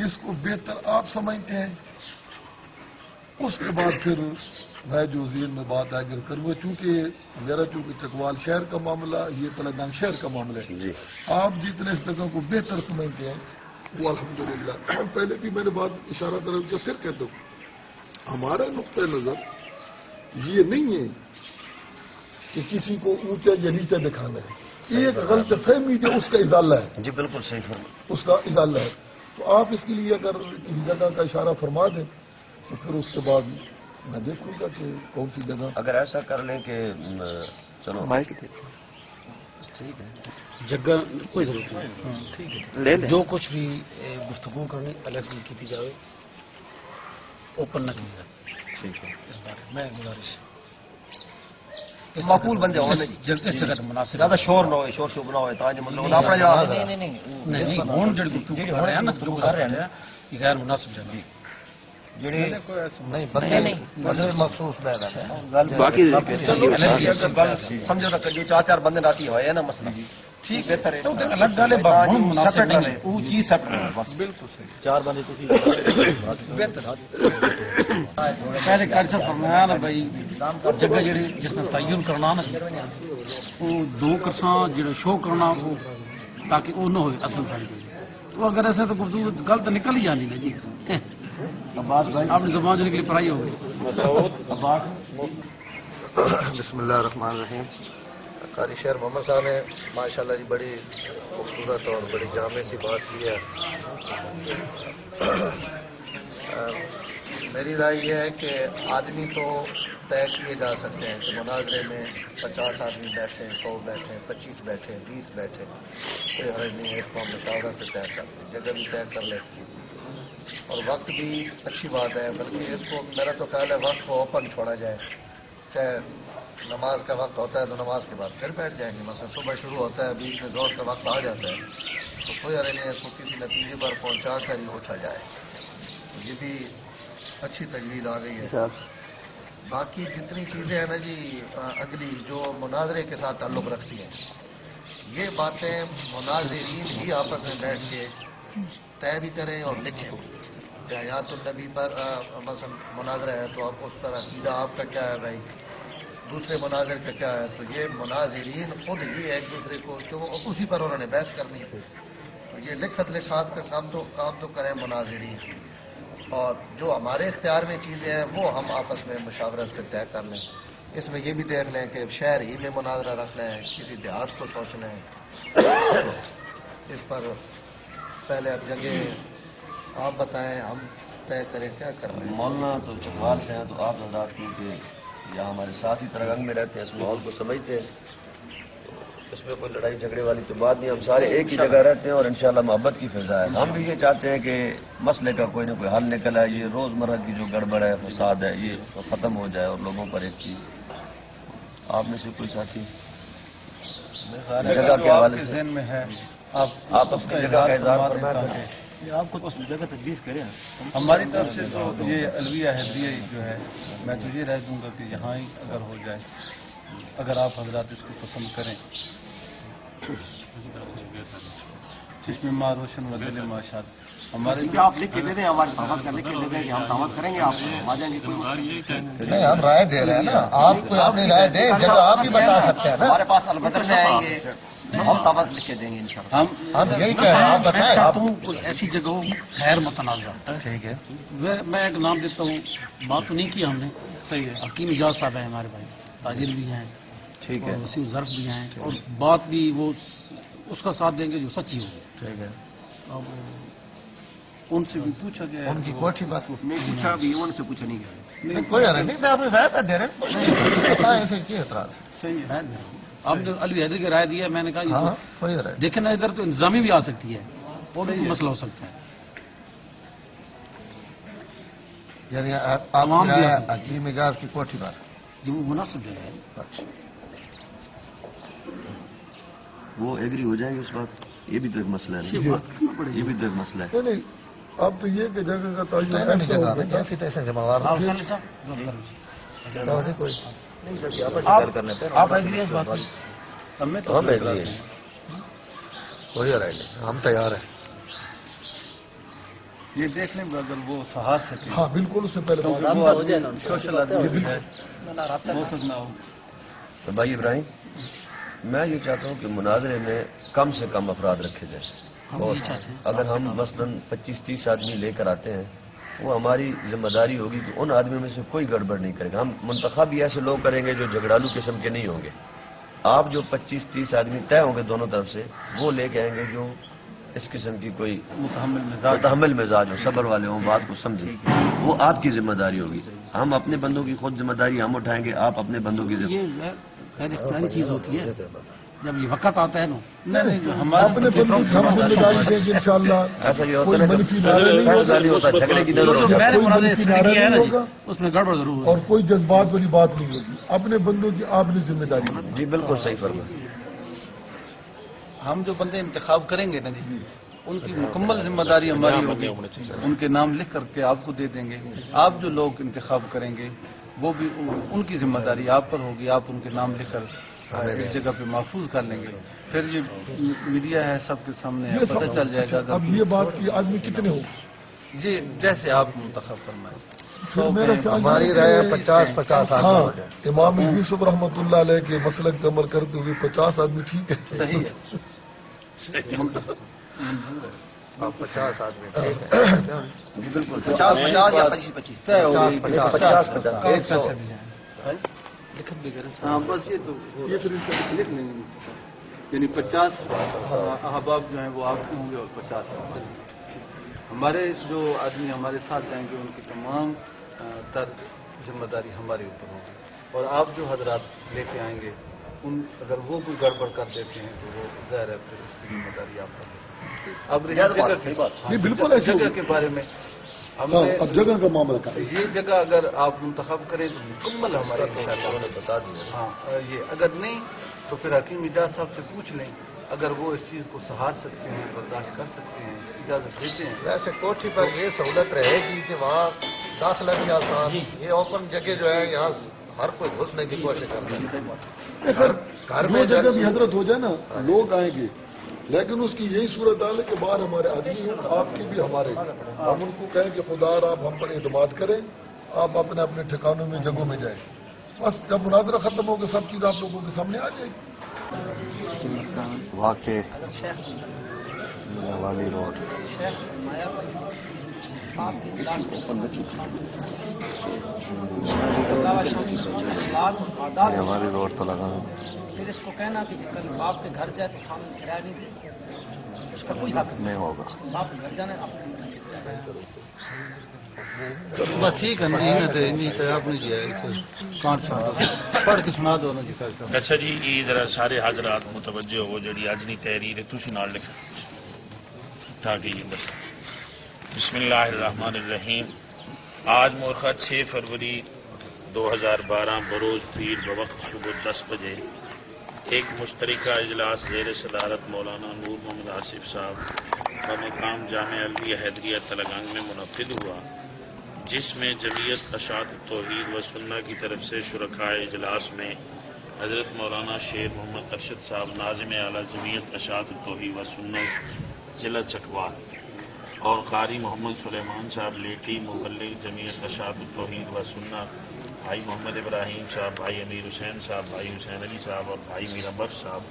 S12: اس کو بہتر آپ سمجھتے ہیں. اس کے بعد پھر میں جو ذہن میں بات اگر کروں گا، چونکہ میرا چکوال شہر کا معاملہ، یہ تلا گنگ شہر کا معاملہ ہے. آپ جتنے اس جگہ کو بہتر سمجھتے ہیں وہ الحمدللہ. پہلے بھی میں نے بات اشارہ کر کے پھر کہتا ہوں، ہمارا نقطۂ نظر یہ نہیں ہے کہ کسی کو اونچا یا نیچا دکھانا ہے. ایک غلط فہمی جو اس کا ازالہ ہے.
S2: جی بالکل صحیح فرما.
S12: اس کا ازالہ ہے. تو آپ اس کے لیے اگر کسی جگہ کا اشارہ فرما دیں تو پھر اس کے بعد میں دیکھوں گا کہ کون سی جگہ.
S2: اگر ایسا کر لیں کہ چلو ٹھیک ہے،
S6: جگہ کوئی ضرورت نہیں، ٹھیک ہے، جو کچھ بھی گفتگو کرنی الگ سے کی جائے، اوپن نہ کی جائے.
S2: ٹھیک ہے.
S6: اس بارے میں گزارش
S2: معقول بندے ہونے
S6: اس جگہ مناسب
S2: زیادہ شور نہ ہوئے، شور شوب نہ ہوئے تاکہ مطلب اپنا
S6: نہیں ہون جڑی گفتگو کر رہے ہیں نا، گفتگو کر رہے ہیں یہ غیر مناسب جگہ
S5: مخصوص
S2: باقی سمجھو نا جو 4 بندے راتی ہوئے نا مسئلہ ٹھیک بہتر ہے.
S6: الگ گل ہے، مناسب نہیں ہے وہ چیز سیٹ کرنا بس.
S2: بالکل صحیح.
S13: 4 بندے
S6: بہتر پہلے قاری صاحب فرمایا نا بھائی جگہ جڑی جس نے تعین کرنا نا وہ 2 کرساں جڑے شو کرنا وہ تاکہ وہ نہ ہوئے اصل ساری. تو اگر ایسے تو گفتگو گل تو نکل ہی جانی نا جی. آپ نے زبان جو نکلی پڑھائی ہو گئی.
S5: بسم اللہ الرحمن الرحیم. قاری شہر محمد صاحب نے ماشاءاللہ جی بڑی خوبصورت اور بڑی جامع سی بات کی ہے. میری رائے یہ ہے کہ آدمی تو طے کیے جا سکتے ہیں کہ مناظرے میں 50 آدمی بیٹھے، 100 بیٹھے، 25 بیٹھے، 20 بیٹھے، کوئی حرج نہیں ہے. اس کو ہم مشاورہ سے طے کر لیں، جگہ بھی طے کر لیتے ہیں اور وقت بھی اچھی بات ہے. بلکہ اس کو میرا تو خیال ہے وقت کو اوپن چھوڑا جائے. چاہے نماز کا وقت ہوتا ہے تو نماز کے بعد پھر بیٹھ جائیں گے. مثلا صبح شروع ہوتا ہے، بیچ میں زور کا وقت آ جاتا ہے تو کوئی حرج نہیں ہے، اس کو کسی نتیجے پر پہنچا کر ہی اٹھا جائے. یہ بھی اچھی تجویز آ گئی ہے. باقی جتنی چیزیں ہیں نا جی اگلی جو مناظرے کے ساتھ تعلق رکھتی ہیں، یہ باتیں مناظرین ہی آپس میں بیٹھ کے طے بھی کریں اور لکھیں. حیات النبی پر مثلا مناظرہ ہے تو آپ اس پر عقیدہ آپ کا کیا ہے بھائی، دوسرے مناظر کا کیا ہے، تو یہ مناظرین خود ہی ایک دوسرے کو اسی پر انہوں نے بحث کرنی ہے. تو یہ لکھت لکھات کا کام تو کریں مناظرین، اور جو ہمارے اختیار میں چیزیں ہیں وہ ہم آپس میں مشاورت سے طے کر لیں. اس میں یہ بھی دیکھ لیں کہ شہر ہی میں مناظرہ رکھ لیں، کسی دیہات کو سوچ لیں. اس پر پہلے اب جگہ آپ بتائیں ہم طے کریں کیا کر رہے ہیں؟
S2: مولانا تو چکوال سے ہیں، تو آپ حضرات کیونکہ یہاں ہمارے ساتھ ہی ترنگ میں رہتے ہیں، اس ماحول کو سمجھتے ہیں، تو اس میں کوئی لڑائی جھگڑے والی تو بات نہیں، ہم سارے ایک ہی جگہ رہتے ہیں اور انشاءاللہ محبت کی فضا ہے. ہم بھی یہ چاہتے ہیں کہ مسئلے کا کوئی نہ کوئی حل نکل آئے، یہ روزمرہ کی جو گڑبڑ ہے، فساد ہے، یہ ختم ہو جائے اور لوگوں پر ایک چیز. آپ میں سے کوئی ساتھی جگہ کے حوالے سے
S11: ذہن میں ہے
S2: آپ اپنی جگہ کا اظہار فرمایا کریں.
S14: آپ کو اس جگہ تجویز کریں.
S11: ہماری طرف سے تو یہ الویہ ہدیہ جو ہے، میں تو یہ رائے دوں گا کہ یہاں ہی اگر ہو جائے، اگر آپ حضرات اس کو پسند کریں. چشم ماں روشن و دل ماشاد ہمارے
S14: آپ لکھ کے دے دیں، ہمارے دعوت کا لکھ کے دے دیں کہ ہم دعوت کریں گے، آپ آ جائیں گے.
S5: نہیں ہم رائے دے رہے ہیں نا، آپ کوئی اپنی رائے دیں، جگہ آپ بھی بتا سکتے ہیں نا.
S14: ہمارے پاس البدر میں آئیں گے، ہم دعوت لکھ کے دیں گے انشاءاللہ.
S5: ہم یہی کہہ رہے ہیں، آپ
S6: میں
S5: بتائیں.
S6: چاہتا ہوں کوئی ایسی جگہ ہو خیر متنازع.
S5: ٹھیک ہے،
S6: میں ایک نام دیتا ہوں، بات تو نہیں کی ہم نے. صحیح ہے. حکیم اجاز صاحب ہیں ہمارے بھائی، تاجر بھی ہیں،
S2: ٹھیک ہے،
S6: وسیع ظرف بھی ہیں، اور بات بھی وہ اس کا ساتھ دیں گے جو سچی ہوگی.
S5: ٹھیک ہے.
S6: اب
S11: ان سے بھی پوچھا گیا،
S5: ان کی کوٹھی بات
S14: میں پوچھا بھی، ان سے پوچھا نہیں گیا.
S5: نہیں کوئی حرج نہیں، آپ رائے پہ دے رہے ہیں، کچھ نہیں بتائیں اسے کیا اعتراض.
S11: صحیح ہے.
S6: آپ نے الوی حیدری کی رائے دی ہے، میں نے کہا یہ
S5: ہاں کوئی حرج نہیں.
S6: دیکھیں نا، ادھر تو انتظامی بھی آ سکتی ہے اور بھی مسئلہ ہو سکتا ہے.
S5: یعنی آپ
S6: تمام بھی آ سکتے ہیں.
S5: حکیم اجاز کی کوٹھی بات.
S6: جو وہ مناسب جگہ ہے.
S5: اچھا
S2: وہ ایگری ہو جائیں گے اس بات. یہ بھی تو ایک مسئلہ ہے، یہ بھی تو ایک مسئلہ ہے.
S12: نہیں اب تو یہ کہ جگہ کا تعین
S5: نہیں جگہ نہیں، جیسی تیسے ذمہ وار
S6: آپ
S5: نہیں کوئی.
S6: آپ ایگری ہیں اس بات پر؟
S11: ہمیں
S2: تو ہم ایگری ہیں.
S5: کوئی حرج نہیں، ہم تیار ہیں.
S11: یہ دیکھ لیں اگر وہ سہار سکے.
S12: ہاں بالکل، اس سے پہلے
S11: سوشل آدمی بھی ہے، ہو سکنا ہو.
S2: تو بھائی ابراہیم، میں یہ چاہتا ہوں کہ مناظرے میں کم سے کم افراد رکھے جائیں، اور اگر ہم مثلاً 25-30 آدمی لے کر آتے ہیں، وہ ہماری ذمہ داری ہوگی کہ ان آدمیوں میں سے کوئی گڑبڑ نہیں کرے گا. ہم منتخب بھی ایسے لوگ کریں گے جو جھگڑالو قسم کے نہیں ہوں گے. آپ جو 25-30 آدمی طے ہوں گے دونوں طرف سے، وہ لے کے آئیں گے جو اس قسم کی کوئی متحمل مزاج ہو، صبر والے ہوں، بات کو سمجھیں. وہ آپ کی ذمہ داری ہوگی. ہم اپنے بندوں کی خود ذمہ داری ہم اٹھائیں گے، آپ اپنے بندوں کی ذمہ.
S6: یہ خیر اختیاری چیز ہوتی ہے، جب یہ وقت آتا ہے نا.
S12: نہیں اپنے بندوں کی ہم ذمہ داری دیں گے انشاءاللہ.
S2: ایسا یہ ہوتا
S12: کوئی
S2: ہے
S12: منفی نعرے نہیں
S2: فیصلہ نہیں ہوتا، جھگڑے کی نظر ہوتی ہے.
S6: میں نے
S12: کوئی
S6: مراد
S12: منفی
S6: اس
S12: نعرہ
S6: کی ہے نا
S12: نہیں
S6: جی،
S12: ہوگا
S6: اس میں گڑبڑ ضرور
S12: اور
S6: ہے.
S12: کوئی جذبات والی بات نہیں ہوگی. اپنے بندوں کی آپ نے ذمہ داری ہے.
S2: جی بالکل صحیح فرمایا.
S11: ہم جو بندے انتخاب کریں گے نا جی، ان کی مکمل ذمہ داری ہماری ہوگی. ان کے نام لکھ کر کے آپ کو دے دیں گے. آپ جو لوگ انتخاب کریں گے وہ بھی ان کی ذمہ داری آپ پر ہوگی. آپ ان کے نام لکھ کر ایک جگہ پہ محفوظ کر لیں گے. پھر یہ میڈیا ہے، سب کے سامنے ہے، پتہ چل جائے گا.
S12: اب یہ بات کی آدمی کتنے ہو
S11: جی جیسے آپ منتخب فرمائیں.
S12: میرا خیال
S5: ہماری رائے 50-50
S12: ہاں
S5: آدمی.
S12: امام یوسف رحمۃ اللہ علیہ کے مسلک پہ عمل کرتے ہوئے 50 آدمی ٹھیک ہے.
S11: صحیح ہے.
S5: 50 آدمی ٹھیک ہے.
S2: بالکل
S14: 50 یا 25.
S2: 50
S11: ہاں بس یہ تو لکھ لیں گے. یعنی 50 احباب جو ہیں وہ آپ کے ہوں گے اور 50 ہمارے جو آدمی ہمارے ساتھ جائیں گے ان کی تمام تر ذمہ داری ہمارے اوپر ہوگی. اور آپ جو حضرات لے کے آئیں گے اگر وہ کوئی گڑبڑ کر دیتے ہیں تو وہ ظاہر ہے پھر اس کی ذمہ داری آپ پر ہوگی. اب
S12: یہ بالکل ایسی
S11: جگہ کے بارے میں ہم
S12: ہاں
S11: نے
S12: اب جگہ کا معاملہ کریں.
S11: یہ جگہ اگر آپ منتخب کریں تو مکمل ہمارے
S2: بتا دیا.
S11: ہاں یہ اگر نہیں تو پھر حکیم اجاز صاحب سے پوچھ لیں. اگر وہ اس چیز کو سہار سکتے ہیں، برداشت کر سکتے ہیں، اجازت دیتے ہیں.
S5: ویسے کوٹھی پر یہ سہولت رہے گی کہ وہاں داخلہ بھی آسان. یہ اوپن جگہ جو ہے یہاں ہر کوئی گھسنے کی کوشش کرتا ہے. گھر میں
S12: جگہ بھی حضرت ہو جائے نا، لوگ آئیں گے، لیکن اس کی یہی صورت حال ہے کہ باہر ہمارے آدمی ہیں، آپ کی بھی ہمارے. ہم ان کو کہیں کہ خدا آپ ہم پر اعتماد کریں، آپ اپنے اپنے ٹھکانوں میں جگہوں میں جائیں. بس جب مناظرہ ختم ہوگا سب چیز آپ لوگوں کے سامنے آ جائے گی.
S5: واقع والی روڈ یہ ہماری روڈ تو لگا ہے.
S6: پھر اس کو کہنا کہ کل باپ کے گھر جائے تو خان کرایہ نہیں دے، اس کا کوئی حق نہیں ہوگا. باپ کے گھر جانا اپنے مرضی سے جانا.
S11: بس ٹھیک ہے نہیں آپ نے پڑھ کے سنا دو نا جی.
S15: اچھا جی، یہ ذرا سارے حضرات متوجہ ہو جڑی اج نہیں تحریر ہے تھی نال لکھ تاکہ یہ بس. بسم اللہ الرحمن الرحیم. آج مورخہ 6 فروری 2012 بروز پیر بوقت صبح 10 بجے ایک مشترکہ اجلاس زیر صدارت مولانا نور محمد آصف صاحب بمقام جامع الویہ حیدریہ تلگنگ میں منعقد ہوا، جس میں جمعیت اشاعت توحید و سنہ کی طرف سے شرکائے اجلاس میں حضرت مولانا شیر محمد ارشد صاحب ناظم اعلیٰ جمعیت اشاعت توحید و سنہ ضلع چکوال اور قاری محمد سلیمان صاحب لیٹی مبلغ جمعیت اشاعت توحید و سنہ بھائی محمد ابراہیم صاحب، بھائی امیر حسین صاحب، بھائی حسین علی صاحب اور بھائی میرا بخش صاحب،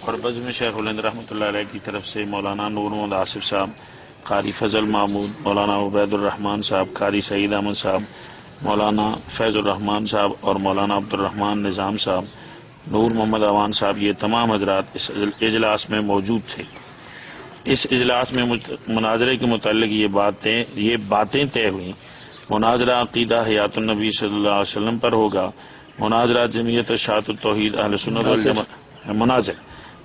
S15: اور بزم شیخ الہند رحمۃ اللہ علیہ کی طرف سے مولانا نور محمد آصف صاحب، قاری فضل محمود، مولانا عبید الرحمان صاحب، قاری سعید احمد صاحب، مولانا فیض الرحمان صاحب اور مولانا عبد الرحمان نظام صاحب، نور محمد اوان صاحب، یہ تمام حضرات اس اجلاس میں موجود تھے. اس اجلاس میں مناظرے کے متعلق یہ باتیں طے ہوئیں. مناظرہ عقیدہ حیات النبی صلی اللہ علیہ وسلم پر ہوگا. مناظرہ جمعیت اشاعت التوحید اہل سنت والجماعت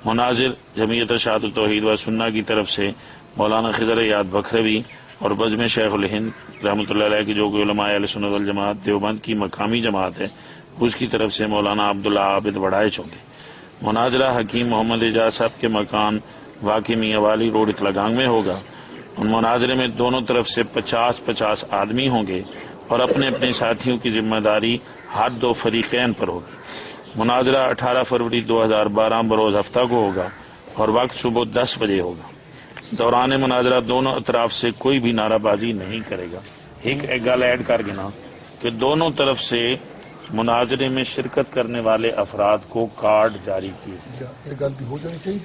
S15: مناظر جمعیت اشاعت التوحید و سنہ کی طرف سے مولانا خضر یاد بکھروی اور بزم شیخ الہند رحمۃ اللہ علیہ کی جو کہ علماء اہل سنت والجماعت دیوبند کی مقامی جماعت ہے اس کی طرف سے مولانا عبداللہ عابد وڑائچ ہوں گے. مناظرہ حکیم محمد اعجاز صاحب کے مکان واقع میاں والی روڈ اطلاگانگ میں ہوگا. ان مناظرے میں دونوں طرف سے 50-50 آدمی ہوں گے اور اپنے اپنے ساتھیوں کی ذمہ داری ہر دو فریقین پر ہوگی. مناظرہ 18 فروری 2012 بروز ہفتہ کو ہوگا اور وقت صبح 10 بجے ہوگا. دوران مناظرہ دونوں اطراف سے کوئی بھی نعرہ بازی نہیں کرے گا. ایک گل ایڈ کر گنا کہ دونوں طرف سے مناظرے میں شرکت کرنے والے افراد کو کارڈ جاری کیے جائیں.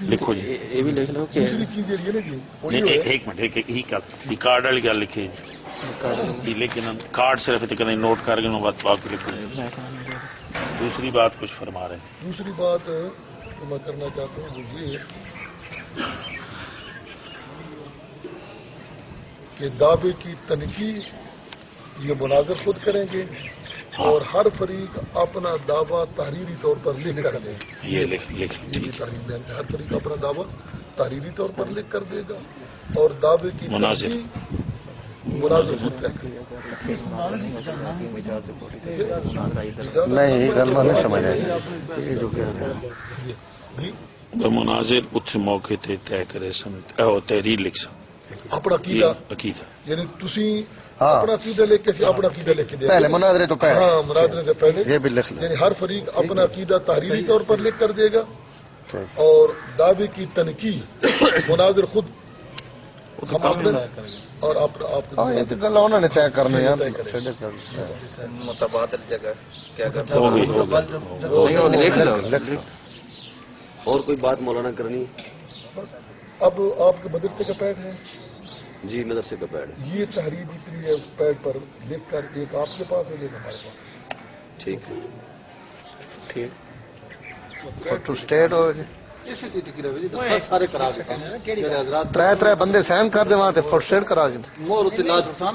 S15: لکھو جی، یہ بھی لکھ لو کہ ایک منٹ ایک کارڈ والی گل لکھے لیکن کارڈ صرف نوٹ کر کے بات لکھو. دوسری بات کچھ فرما رہے ہیں.
S12: دوسری بات میں کرنا چاہتا ہوں وہ یہ کہ دعوے کی تنقید یہ مناظر خود کریں گے اور ہر فریق اپنا دعویٰ تحریری طور پر لکھ کر دے گا. ہر فریق اپنا دعویٰ تحریری طور پر لکھ کر دے گا اور دعوے کی مناظر خود طے کرے گا.
S5: نہیں سمجھ
S15: مناظر اتنے موقع تے طے کرے تحریر لکھ سن
S12: اپنا عقیدہ یعنی تسی اپنا عقیدہ لے کے اپنا عقیدہ لے کے
S5: پہلے مناظرے تو پہلے
S12: مناظرے سے پہلے
S5: یہ بھی لکھ لیں.
S12: یعنی ہر فریق اپنا عقیدہ تحریری طور پر لکھ کر دے گا اور دعوے کی تنقید مناظر خود ہم اپنے اور
S5: یہ تو گل انہوں نے طے کرنا ہے.
S1: متبادل جگہ کیا
S2: اور کوئی بات مولانا کرنی؟
S12: اب آپ کے مدرسے کا پیڈ ہے
S2: جی مدرسے کا پیڈ ہے.
S12: یہ تحریر اتنی ہے اس پیڈ پر لکھ کر ایک آپ کے پاس ہے ایک ہمارے پاس ہے.
S2: ٹھیک ہے
S5: ٹھیک ٹو اسٹیٹ ہو
S2: سارے کرا
S5: تر بندے سائن کر دے وہاں فوٹ اسٹیٹ کرا کے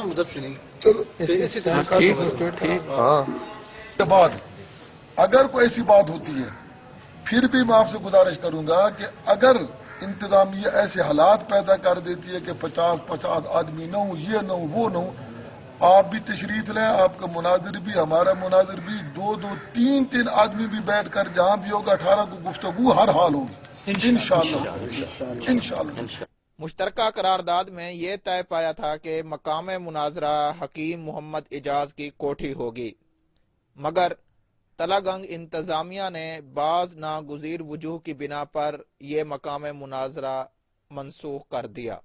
S2: مدرسے نہیں.
S12: ہاں بعد اگر کوئی ایسی بات ہوتی ہے پھر بھی میں آپ سے گزارش کروں گا کہ اگر انتظامیہ ایسے حالات پیدا کر دیتی ہے کہ 50-50 آدمی نہ ہوں، یہ نہ ہوں، وہ نہ ہوں، آپ بھی تشریف لیں، آپ کا مناظر بھی ہمارا مناظر بھی 2-2 3-3 آدمی بھی بیٹھ کر جہاں بھی ہوگا 18 کو گفتگو ہر حال ہوگی انشاءاللہ.
S1: مشترکہ قرارداد میں یہ طے پایا تھا کہ مقام مناظرہ حکیم محمد اعجاز کی کوٹھی ہوگی، مگر تلگنگ انتظامیہ نے بعض ناگزیر وجوہ کی بنا پر یہ مقام مناظرہ منسوخ کر دیا.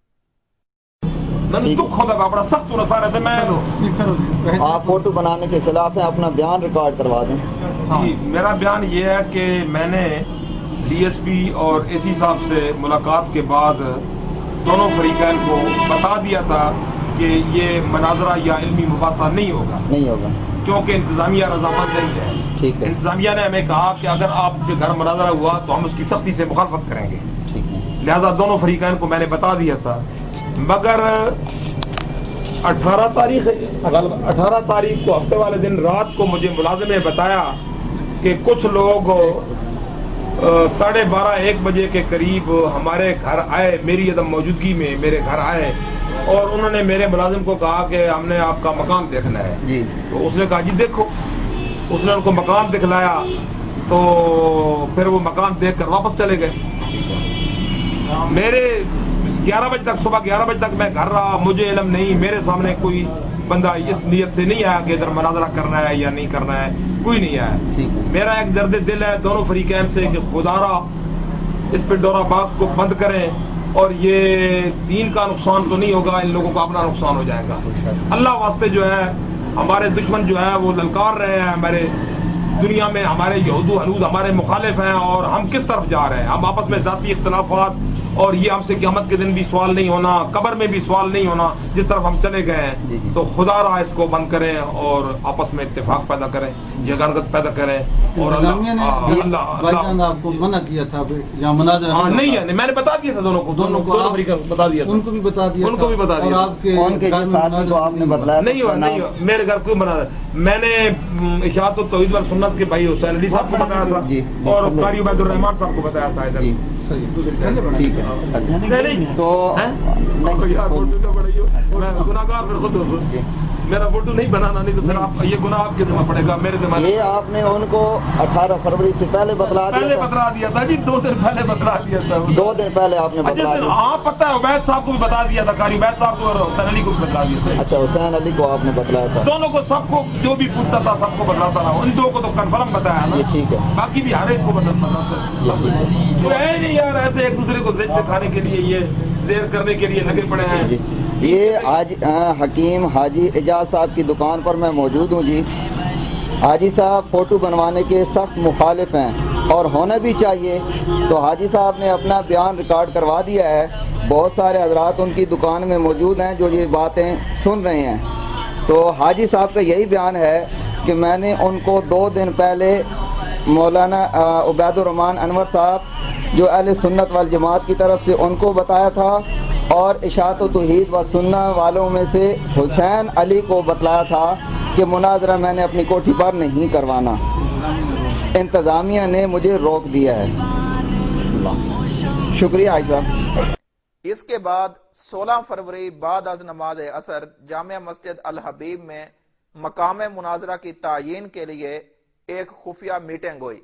S16: آپ فوٹو بنانے کے خلاف ہیں، اپنا بیان ریکارڈ کروا دیں.
S17: جی میرا بیان یہ ہے کہ میں نے ڈی ایس پی اور اے سی صاحب سے ملاقات کے بعد دونوں فریقین کو بتا دیا تھا کہ یہ مناظرہ یا علمی مباحثہ نہیں ہوگا. کیونکہ انتظامیہ رضامند نہیں ہے. انتظامیہ نے ہمیں کہا کہ اگر آپ کے گھر مناظرہ ہوا تو ہم اس کی سختی سے مخالفت کریں گے. لہذا دونوں فریقین کو میں نے بتا دیا تھا. مگر 18 تاریخ کو ہفتے والے دن رات کو مجھے ملازم نے بتایا کہ کچھ لوگ 12:30-1 بجے کے قریب ہمارے گھر آئے، میری عدم موجودگی میں میرے گھر آئے، اور انہوں نے میرے ملازم کو کہا کہ ہم نے آپ کا مکان دیکھنا ہے. تو اس نے کہا جی دیکھو. اس نے ان کو مکان دکھلایا تو پھر وہ مکان دیکھ کر واپس چلے گئے. میرے 11 بجے تک، صبح 11 بجے تک میں گھر رہا. مجھے علم نہیں، میرے سامنے کوئی بندہ اس نیت سے نہیں آیا کہ ادھر مناظرہ کرنا ہے یا نہیں کرنا ہے، کوئی نہیں آیا. میرا ایک درد دل ہے دونوں فریقین سے کہ خدا را اس پہ ڈورا باغ کو بند کریں، اور یہ دین کا نقصان تو نہیں ہوگا، ان لوگوں کو اپنا نقصان ہو جائے گا. اللہ واسطے جو ہے ہمارے دشمن جو ہے وہ للکار رہے ہیں ہمارے دنیا میں، ہمارے یہود و حنود ہمارے مخالف ہیں، اور ہم کس طرف جا رہے ہیں. ہم آپس میں ذاتی اختلافات، اور یہ ہم سے قیامت کے دن بھی سوال نہیں ہونا، قبر میں بھی سوال نہیں ہونا، جس طرف ہم چلے گئے ہیں. تو خدا را اس کو بند کریں اور آپس میں اتفاق پیدا کریں، یگانگت پیدا کریں. اور اللہ
S11: آپ کو منع کیا تھا مناظرہ
S17: نہیں ہے، میں نے بتا دیا تھا دونوں کو بتا دیا،
S11: ان کو بھی بتا دیا،
S17: ان کو بھی بتا دیا.
S16: آپ نے بتلایا
S17: نہیں ہوا میرے گھر کوئی بنا. میں نے اشاعت التوحید والسنت کے بھائی حسین علی صاحب کو بتایا تھا، اور قاری عبید الرحمان صاحب کو بتایا تھا.
S16: ٹھیک ہے. تو
S17: گناہگار پھر خود میرا فوٹو نہیں بنانا، نہیں تو پھر آپ یہ گناہ آپ کے ذمہ پڑے گا، میرے ذمہ.
S16: یہ آپ نے ان کو 18 فروری سے پہلے بتلا
S17: دیا تھا جی، 2 دن پہلے بتلا دیا تھا.
S16: 2 دن پہلے آپ نے بتلا دیا.
S17: ہاں پتہ ہے، عبید صاحب کو بھی بتا دیا تھا، قاری عبید صاحب کو اور حسین علی کو بھی بتلا دیا تھا.
S16: اچھا، حسین علی کو آپ نے بتلایا تھا.
S17: دونوں کو، سب کو جو بھی پوچھتا تھا سب کو بتلاتا رہا. ان 2 کو تو کنفرم بتایا نا.
S16: ٹھیک ہے.
S17: باقی بھی ہر ایک کو بتاتا تو ہے نہیں یار، ایسے ایک دوسرے کو ذہن دکھانے کے لیے، یہ دیر کرنے کے لیے لگے پڑے ہیں.
S16: یہ آج حکیم حاجی اعجاز صاحب کی دکان پر میں موجود ہوں جی. حاجی صاحب فوٹو بنوانے کے سخت مخالف ہیں، اور ہونا بھی چاہیے. تو حاجی صاحب نے اپنا بیان ریکارڈ کروا دیا ہے. بہت سارے حضرات ان کی دکان میں موجود ہیں جو یہ باتیں سن رہے ہیں. تو حاجی صاحب کا یہی بیان ہے کہ میں نے ان کو 2 دن پہلے مولانا عبید الرحمان انور صاحب جو اہل سنت والجماعت کی طرف سے ان کو بتایا تھا، اور اشاعت و توحید و سنہ والوں میں سے حسین علی کو بتلایا تھا کہ مناظرہ میں نے اپنی کوٹھی پر نہیں کروانا. انتظامیہ نے مجھے روک دیا ہے. شکریہ حاجی صاحب.
S1: اس کے بعد 16 فروری بعد از نماز عصر جامع مسجد الحبیب میں مقام مناظرہ کی تعیین کے لیے ایک خفیہ میٹنگ ہوئی،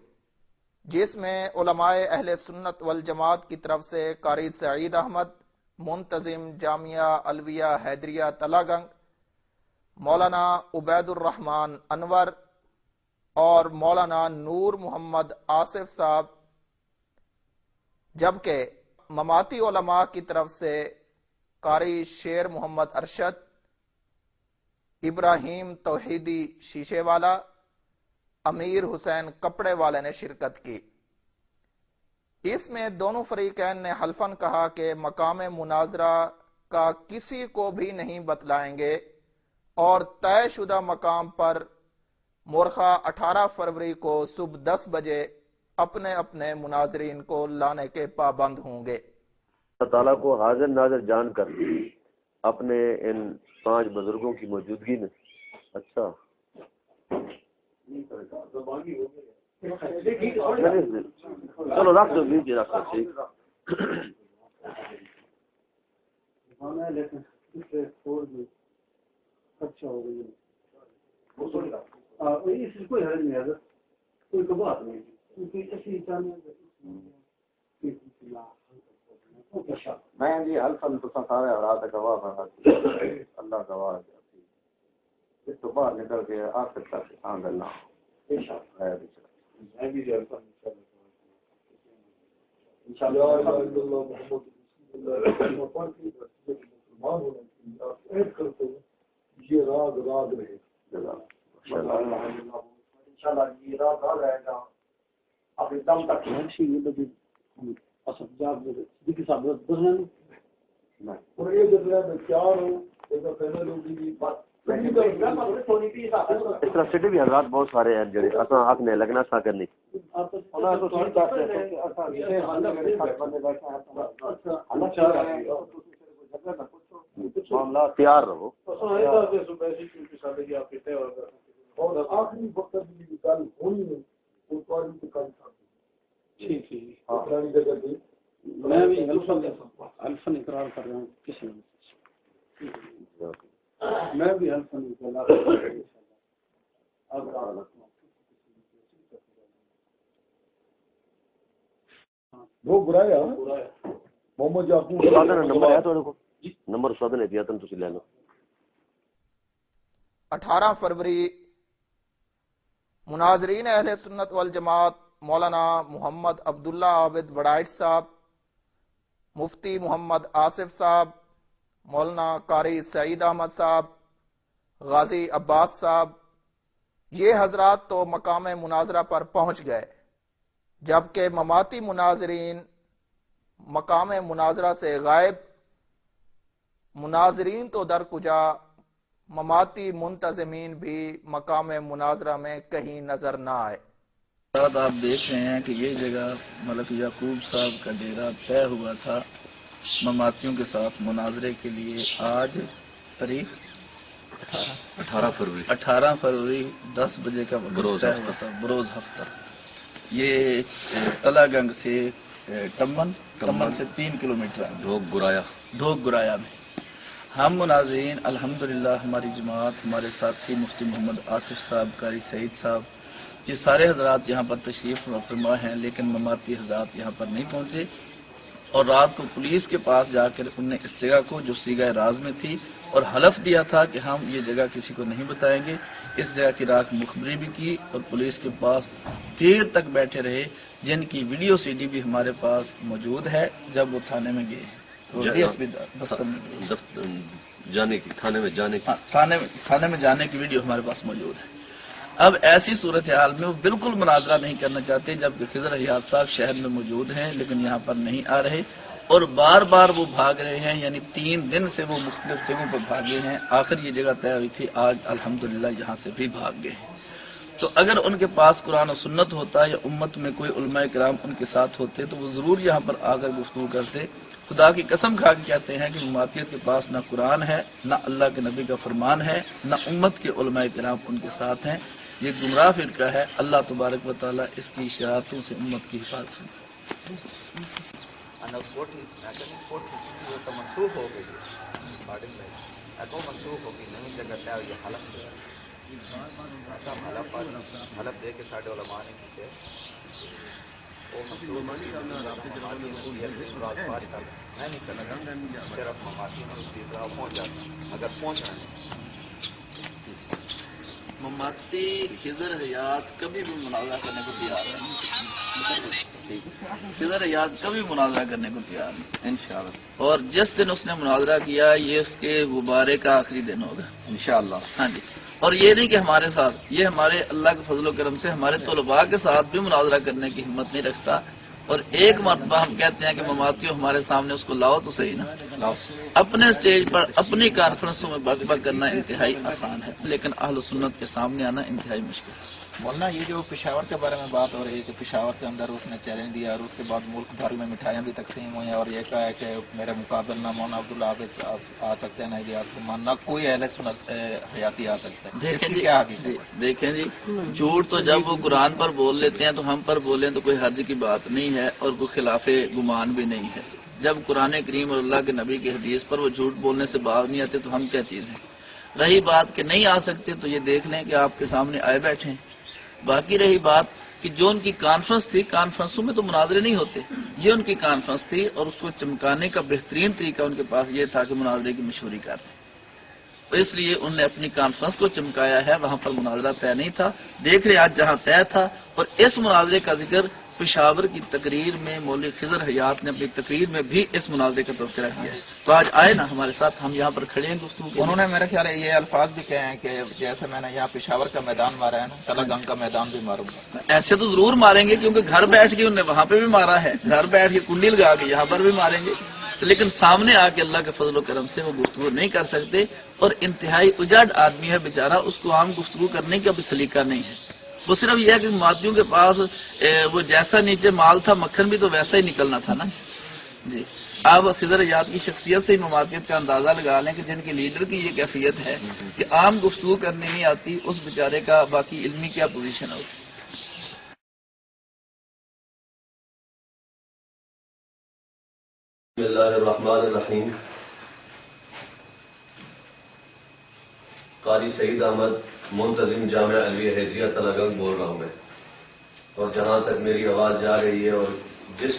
S1: جس میں علماء اہل سنت والجماعت کی طرف سے قاری سعید احمد منتظم جامعہ الویہ حیدریہ تلہ گنگ، مولانا عبید الرحمان انور اور مولانا نور محمد آصف صاحب، جبکہ مماتی علماء کی طرف سے قاری شیر محمد ارشد، ابراہیم توحیدی شیشے والا، امیر حسین کپڑے والے نے شرکت کی. اس میں دونوں فریقین نے حلفاً کہا کہ مقام مناظرہ کا کسی کو بھی نہیں بتلائیں گے، اور طے شدہ مقام پر مورخہ 18 فروری کو صبح 10 بجے اپنے اپنے مناظرین کو لانے کے پابند ہوں گے.
S2: اللہ تعالیٰ کو حاضر ناظر جان کر اپنے ان 5 بزرگوں کی موجودگی میں اچھا چلو رکھ دو لیجیے، رکھ دو. ٹھیک
S11: اچھا ہو گئی کوئی حرج نہیں ہے، کوئی تو بات نہیں. میں جی حلفاً تو سارے حالات گواہ اللہ گواہ اس تو باہر نکل کے آخر تک آن گلا
S12: یہ راگ راگ رہے
S11: اپنے دم تک
S12: اور یہ جب میں تیار ہوں پہلے لوگ
S2: اس طرح سٹی بھی حضرات بہت سارے ہیں جڑے اساں حق نے لگنا سا کرنی تیار رہو
S11: میں بھی الفن اقرار کر رہا ہوں کسی میں بھی الفن
S12: برایا محمد یعقوب
S2: نمبر ہے تو نمبر استاد نے دیا تھا تسی لے لو
S1: 18 فروری مناظرین اہل سنت والجماعت مولانا محمد عبداللہ عابد وڈائٹ صاحب، مفتی محمد آصف صاحب، مولانا قاری سعید احمد صاحب، غازی عباس صاحب، یہ حضرات تو مقام مناظرہ پر پہنچ گئے، جبکہ مماتی مناظرین مقام مناظرہ سے غائب۔ مناظرین تو در کجا، مماتی منتظمین بھی مقام مناظرہ میں کہیں نظر نہ آئے۔
S18: آپ دیکھ رہے ہیں کہ یہ جگہ ملک یعقوب صاحب کا ڈیرا طے ہوا تھا مماتیوں کے ساتھ مناظرے کے لیے۔ آج تاریخ 18 فروری 10 بجے کا بروز ہفتہ۔ یہ تلا گنگ سے ٹمن سے 3 کلومیٹر ڈھوک گرایا میں ہم مناظرین الحمدللہ ہماری جماعت، ہمارے ساتھی مفتی محمد آصف صاحب، قاری سعید صاحب، یہ سارے حضرات یہاں پر تشریف فرما ہیں، لیکن مماتی حضرات یہاں پر نہیں پہنچے، اور رات کو پولیس کے پاس جا کر انہوں نے اس جگہ کو جو سیگہ راز میں تھی اور حلف دیا تھا کہ ہم یہ جگہ کسی کو نہیں بتائیں گے، اس جگہ کی رات مخبری بھی کی اور پولیس کے پاس دیر تک بیٹھے رہے، جن کی ویڈیو سی ڈی بھی ہمارے پاس موجود ہے جب وہ تھانے میں گئے، دفتر میں
S2: جانے کی تھانے
S18: میں جانے کی ویڈیو ہمارے پاس موجود ہے۔ اب ایسی صورتحال میں وہ بالکل مناظرہ نہیں کرنا چاہتے، جبکہ خضر حیات صاحب شہر میں موجود ہیں لیکن یہاں پر نہیں آ رہے، اور بار بار وہ بھاگ رہے ہیں، یعنی 3 دن سے وہ مختلف جگہوں پر بھاگے ہیں، آخر یہ جگہ طے ہوئی تھی، آج الحمدللہ یہاں سے بھی بھاگ گئے ہیں۔ تو اگر ان کے پاس قرآن و سنت ہوتا یا امت میں کوئی علماء کرام ان کے ساتھ ہوتے تو وہ ضرور یہاں پر آ کر گفتگو کرتے۔ خدا کی قسم کھا کے کہتے ہیں کہ مماتیت کے پاس نہ قرآن ہے، نہ اللہ کے نبی کا فرمان ہے، نہ امت کے علماء کرام ان کے ساتھ ہیں، یہ گمراہ فرقہ ہے۔ اللہ تبارک و تعالیٰ اس کی شرارتوں سے امت کی حفاظت کرے۔
S19: منسوخ ہو گئی منسوخ ہوگی نہیں جگہ طے ہوئی حلف دے کے ساڈے علماء نے کیتے میں نہیں کرنا، صرف مماتی پہنچ جاتا اگر پہنچنا
S18: مماتی خضر حیات کبھی بھی مناظرہ کرنے کو تیار ہے، خضر حیات کبھی مناظرہ کرنے کو تیار ہے انشاءاللہ، اور جس دن اس نے مناظرہ کیا یہ اس کے غبارے کا آخری دن ہوگا انشاءاللہ۔ ہاں جی، اور یہ نہیں کہ ہمارے ساتھ، یہ ہمارے اللہ کے فضل و کرم سے ہمارے طلباء کے ساتھ بھی مناظرہ کرنے کی ہمت نہیں رکھتا، اور ایک مرتبہ ہم کہتے ہیں کہ مماتیوں ہمارے سامنے اس کو لاؤ تو صحیح نا، اپنے سٹیج پر اپنی کانفرنسوں میں بک بک کرنا انتہائی آسان ہے، لیکن اہل سنت کے سامنے آنا انتہائی مشکل ہے۔
S20: مولانا یہ جو پشاور کے بارے میں بات ہو رہی ہے کہ پشاور کے اندر اس نے چیلنج دیا اور اس کے بعد ملک بھر میں مٹھائیاں بھی تقسیم ہوئی ہیں، اور یہ کہا ہے کہ میرے مقابل نہ مولانا عبداللہ عابد صاحب آ سکتے ہیں، نہ الیاس رحمان، نہ کوئی اہل سنت حیاتی آ سکتا ہے، اس کی کیا حقیقت ہے؟
S18: دیکھیں جی، جھوٹ تو جب وہ قرآن پر بول لیتے ہیں تو ہم پر بولیں تو کوئی حرج کی بات نہیں ہے، اور کوئی خلاف گمان بھی نہیں ہے۔ جب قرآن کریم اور اللہ کے نبی کی حدیث پر وہ جھوٹ بولنے سے باز نہیں آتے تو ہم کیا چیز ہیں؟ رہی بات کہ نہیں آ سکتے تو یہ دیکھ لیں کہ آپ کے سامنے آئے بیٹھے ہیں۔ باقی رہی بات کہ جو ان کی کانفرنس تھی، کانفرنسوں میں تو مناظرے نہیں ہوتے، یہ ان کی کانفرنس تھی، اور اس کو چمکانے کا بہترین طریقہ ان کے پاس یہ تھا کہ مناظرے کی مشہوری کرتے، اس لیے انہوں نے اپنی کانفرنس کو چمکایا ہے، وہاں پر مناظرہ طے نہیں تھا۔ دیکھ رہے آج جہاں طے تھا، اور اس مناظرے کا ذکر پشاور کی تقریر میں مولوی خضر حیات نے اپنی تقریر میں بھی اس مناظرے کا تذکرہ کیا ہے، تو آج آئے نا ہمارے ساتھ، ہم یہاں پر کھڑے ہیں گفتگو کے۔
S20: انہوں نے میرے خیال ہے یہ الفاظ بھی کہے ہیں کہ جیسے میں نے یہاں پشاور کا میدان مارا ہے نا، تلا گنگ کا میدان بھی ماروں گا۔
S18: ایسے تو ضرور ماریں گے، کیونکہ گھر بیٹھ کے انہوں نے وہاں پہ بھی مارا ہے، گھر بیٹھ کے کنڈی لگا کے یہاں پر بھی ماریں گے، لیکن سامنے آ کے اللہ کے فضل و کرم سے وہ گفتگو نہیں کر سکتے، اور انتہائی اجاڑ آدمی ہے بیچارہ، اس کو عام گفتگو کرنے کا بھی سلیقہ نہیں ہے. وہ صرف یہ ہے کہ مادیوں کے پاس وہ جیسا نیچے مال تھا مکھن بھی تو ویسا ہی نکلنا تھا نا. جی آپ خضر حیات کی شخصیت سے ہی مماثلت کا اندازہ لگا لیں کہ جن کی لیڈر کی یہ کیفیت ہے کہ عام گفتگو کرنے نہیں آتی، اس بیچارے کا باقی علمی کیا پوزیشن ہوتی.
S2: بسم اللہ الرحمن الرحیم. قاری سعید احمد منتظم جامعہ علویہ حیدریہ تلگنگ بول رہا ہوں میں، اور جہاں تک میری آواز جا رہی ہے اور جس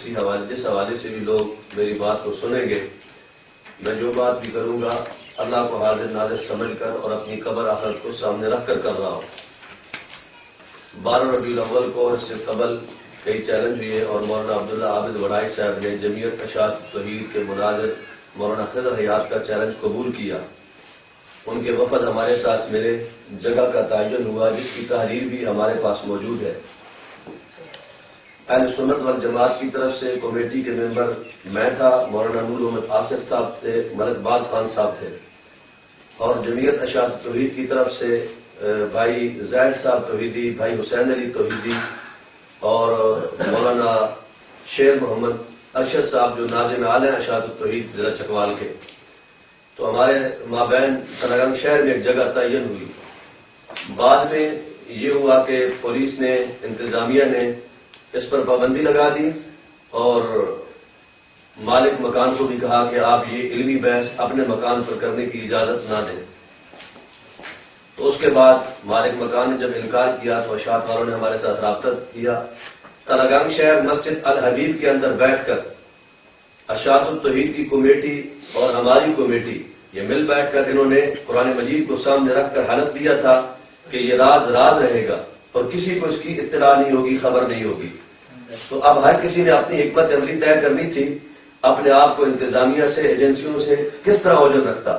S2: حوالے سے بھی لوگ میری بات کو سنیں گے، میں جو بات بھی کروں گا اللہ کو حاضر ناظر سمجھ کر اور اپنی قبر آخرت کو سامنے رکھ کر رہا ہوں. 12 ربیع الاول کو اور اس سے قبل کئی چیلنج ہوئے اور مولانا عبداللہ عابد وڑائی صاحب نے جمعیت اشاعت توحید کے مناظر مولانا خضر حیات کا چیلنج قبول کیا. ان کے وفد ہمارے ساتھ ملے، جگہ کا تعین ہوا جس کی تحریر بھی ہمارے پاس موجود ہے. اہل سنت والجماعت کی طرف سے کمیٹی کے ممبر میں تھا، مولانا نور محمد آصف صاحب تھے، ملک باز خان صاحب تھے، اور جمعیت اشاعت توحید کی طرف سے بھائی زید صاحب توحیدی، بھائی حسین علی توحیدی اور مولانا شیر محمد ارشد صاحب جو ناظم عالیہ اشاعت التوحید ضلع چکوال کے. تو ہمارے مابین تلگنگ شہر میں ایک جگہ تعین ہوئی. بعد میں یہ ہوا کہ پولیس نے، انتظامیہ نے اس پر پابندی لگا دی اور مالک مکان کو بھی کہا کہ آپ یہ علمی بحث اپنے مکان پر کرنے کی اجازت نہ دیں. تو اس کے بعد مالک مکان نے جب انکار کیا تو اشاعت والوں نے ہمارے ساتھ رابطہ کیا. تلگنگ شہر مسجد الحبیب کے اندر بیٹھ کر اشاعت التوحید کی کمیٹی اور ہماری کمیٹی یہ مل بیٹھ کر انہوں نے قرآن مجید کو سامنے رکھ کر حلف دیا تھا کہ یہ راز رہے گا اور کسی کو اس کی اطلاع نہیں ہوگی، خبر نہیں ہوگی. تو اب ہر کسی نے اپنی حکمت عملی طے کرنی تھی، اپنے آپ کو انتظامیہ سے، ایجنسیوں سے کس طرح اوجھل رکھتا.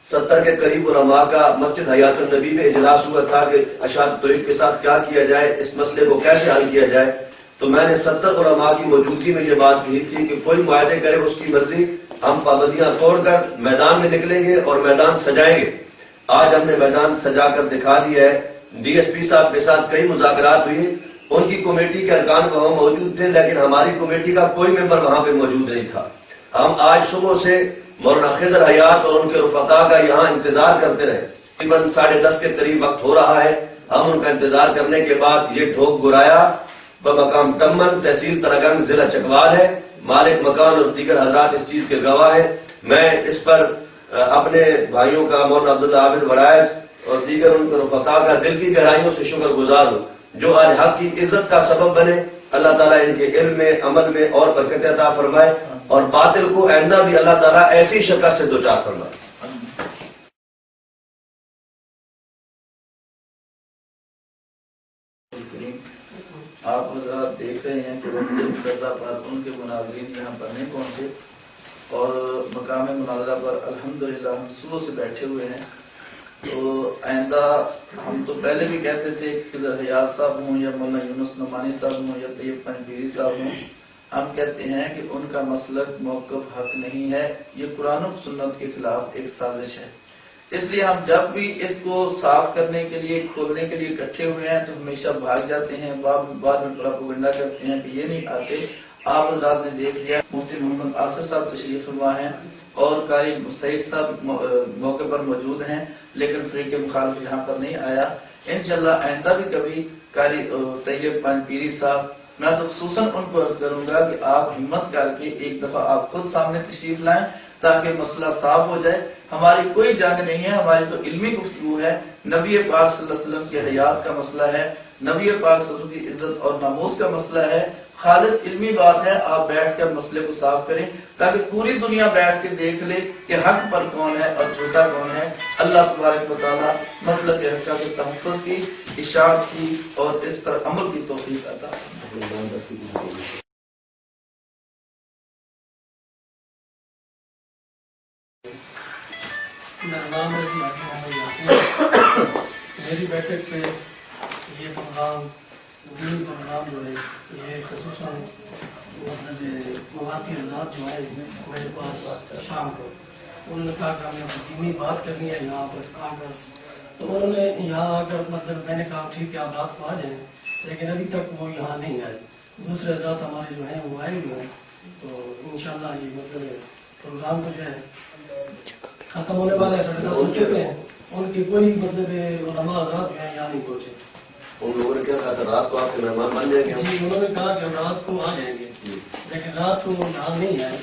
S2: 70 کے قریب علماء کا مسجد حیات النبی میں اجلاس ہوا تھا کہ اشاعت توحید کے ساتھ کیا کیا جائے، اس مسئلے کو کیسے حل کیا جائے. تو میں نے 70 علماء کی موجودگی میں یہ بات کہی تھی کہ کوئی معاہدے کرے اس کی مرضی، ہم پابندیاں توڑ کر میدان میں نکلیں گے اور میدان سجائیں گے. آج ہم نے میدان سجا کر دکھا دیا ہے. ڈی ایس پی صاحب کے ساتھ کئی مذاکرات ہوئی، ان کی کمیٹی کے ارکان وہاں موجود تھے لیکن ہماری کمیٹی کا کوئی ممبر وہاں پہ موجود نہیں تھا. ہم آج صبح سے مولانا خضر حیات اور ان کے رفقا کا یہاں انتظار کرتے رہے. تقریباً 10:30 کے قریب وقت ہو رہا ہے. ہم ان کا انتظار کرنے کے بعد یہ ڈھوک گرایا بمقام ٹمن، تحصیل تلگنگ، ضلع چکوال ہے. مالک مکان اور دیگر حضرات اس چیز کے گواہ ہیں. میں اس پر اپنے بھائیوں کا، مولانا عبداللہ عابد وڑائج اور دیگر ان کے رفقا کا دل کی گہرائیوں سے شکر گزار ہوں جو آج حق کی عزت کا سبب بنے. اللہ تعالیٰ ان کے علم میں، عمل میں اور برکت عطا فرمائے اور باطل کو آئندہ بھی اللہ تعالیٰ ایسی شکست سے دوچار فرمائے.
S18: آپ حضرات دیکھ رہے ہیں کہ مقررہ پر ان کے مناظرین یہاں پر نہیں پہنچے اور مقام مناظرہ پر الحمدللہ ہم صبح سے بیٹھے ہوئے ہیں. تو آئندہ ہم تو پہلے بھی کہتے تھے کہ خضر حیات صاحب ہوں یا مولانا یونس نعمانی صاحب ہوں یا طیب پنجبیری صاحب ہوں، ہم کہتے ہیں کہ ان کا مسلک موقف حق نہیں ہے، یہ قرآن و سنت کے خلاف ایک سازش ہے. اس لیے ہم جب بھی اس کو صاف کرنے کے لیے، کھولنے کے لیے اکٹھے ہوئے ہیں تو ہمیشہ بھاگ جاتے ہیں، بعد میں پروپیگنڈا کرتے ہیں کہ یہ نہیں آتے. آپ حضرات نے دیکھ لیا مفتی محمد آصف صاحب تشریف فرما ہیں اور قاری سعید صاحب موقع پر موجود ہیں لیکن فریق مخالف یہاں پر نہیں آیا. انشاءاللہ آئندہ بھی کبھی قاری طیب پنجبیری صاحب، میں تو خصوصاً ان کو عرض کروں گا کہ آپ ہمت کر کے ایک دفعہ آپ خود سامنے تشریف لائیں تاکہ مسئلہ صاف ہو جائے. ہماری کوئی جنگ نہیں ہے، ہماری تو علمی گفتگو ہے. نبی پاک صلی اللہ علیہ وسلم کی حیات کا مسئلہ ہے، نبی پاک صلی اللہ علیہ وسلم کی عزت اور ناموس کا مسئلہ ہے. خالص علمی بات ہے. آپ بیٹھ کر مسئلے کو صاف کریں تاکہ پوری دنیا بیٹھ کے دیکھ لے کہ حق پر کون ہے اور جھوٹا کون ہے. اللہ تبارک و تعالیٰ مسلک کے حق کے تحفظ کی، اشاعت کی اور اس پر عمل کی توفیق عطا فرمائے.
S9: میرا نام ہے محمد یاسین. میری بیٹھک سے یہ پروگرام دین پروگرام جو ہے یہ خصوصاً
S21: جماعتی حضرات جو ہیں میرے پاس شام کو، انہوں نے کہا کہ ہمیں دینی بات کرنی ہے یہاں پر آ کر، تو انہوں نے یہاں آ کر مطلب میں نے کہا ٹھیک ہے آپ رات کو آ جائیں، لیکن ابھی تک وہ یہاں نہیں آئے. دوسرے حضرات ہمارے جو ہیں وہ آئے ہوئے ہیں، تو انشاءاللہ یہ مطلب پروگرام کو جو ہے ختم ہونے والا ہے، 10:30 ہو چکے ہیں. ان کی کوئی مطلب علماء حضرات جو ہیں یہاں نہیں پہنچے.
S2: ان لوگوں نے کیا کہا تھا رات کو آپ کے مہمان بن جائیں گے؟
S21: جی انہوں نے کہا کہ ہم رات کو آ جائیں گے، لیکن رات کو وہ یہاں نہیں آئے،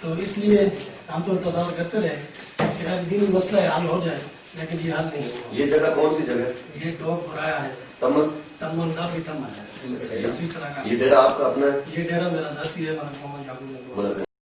S21: تو اس لیے ہم تو انتظار کرتے رہے کہ ایک دن مسئلہ حل ہو جائے، لیکن یہ حل نہیں ہوا.
S2: یہ جگہ کون سی جگہ؟
S21: یہ ڈوگ برایا ہے، تمن کا بھی تمن ہے، اسی طرح کا.
S2: یہ ڈیرا آپ کا اپنا ہے؟
S21: یہ ڈیرا میرا ذاتی ہے، محمد یعقوب.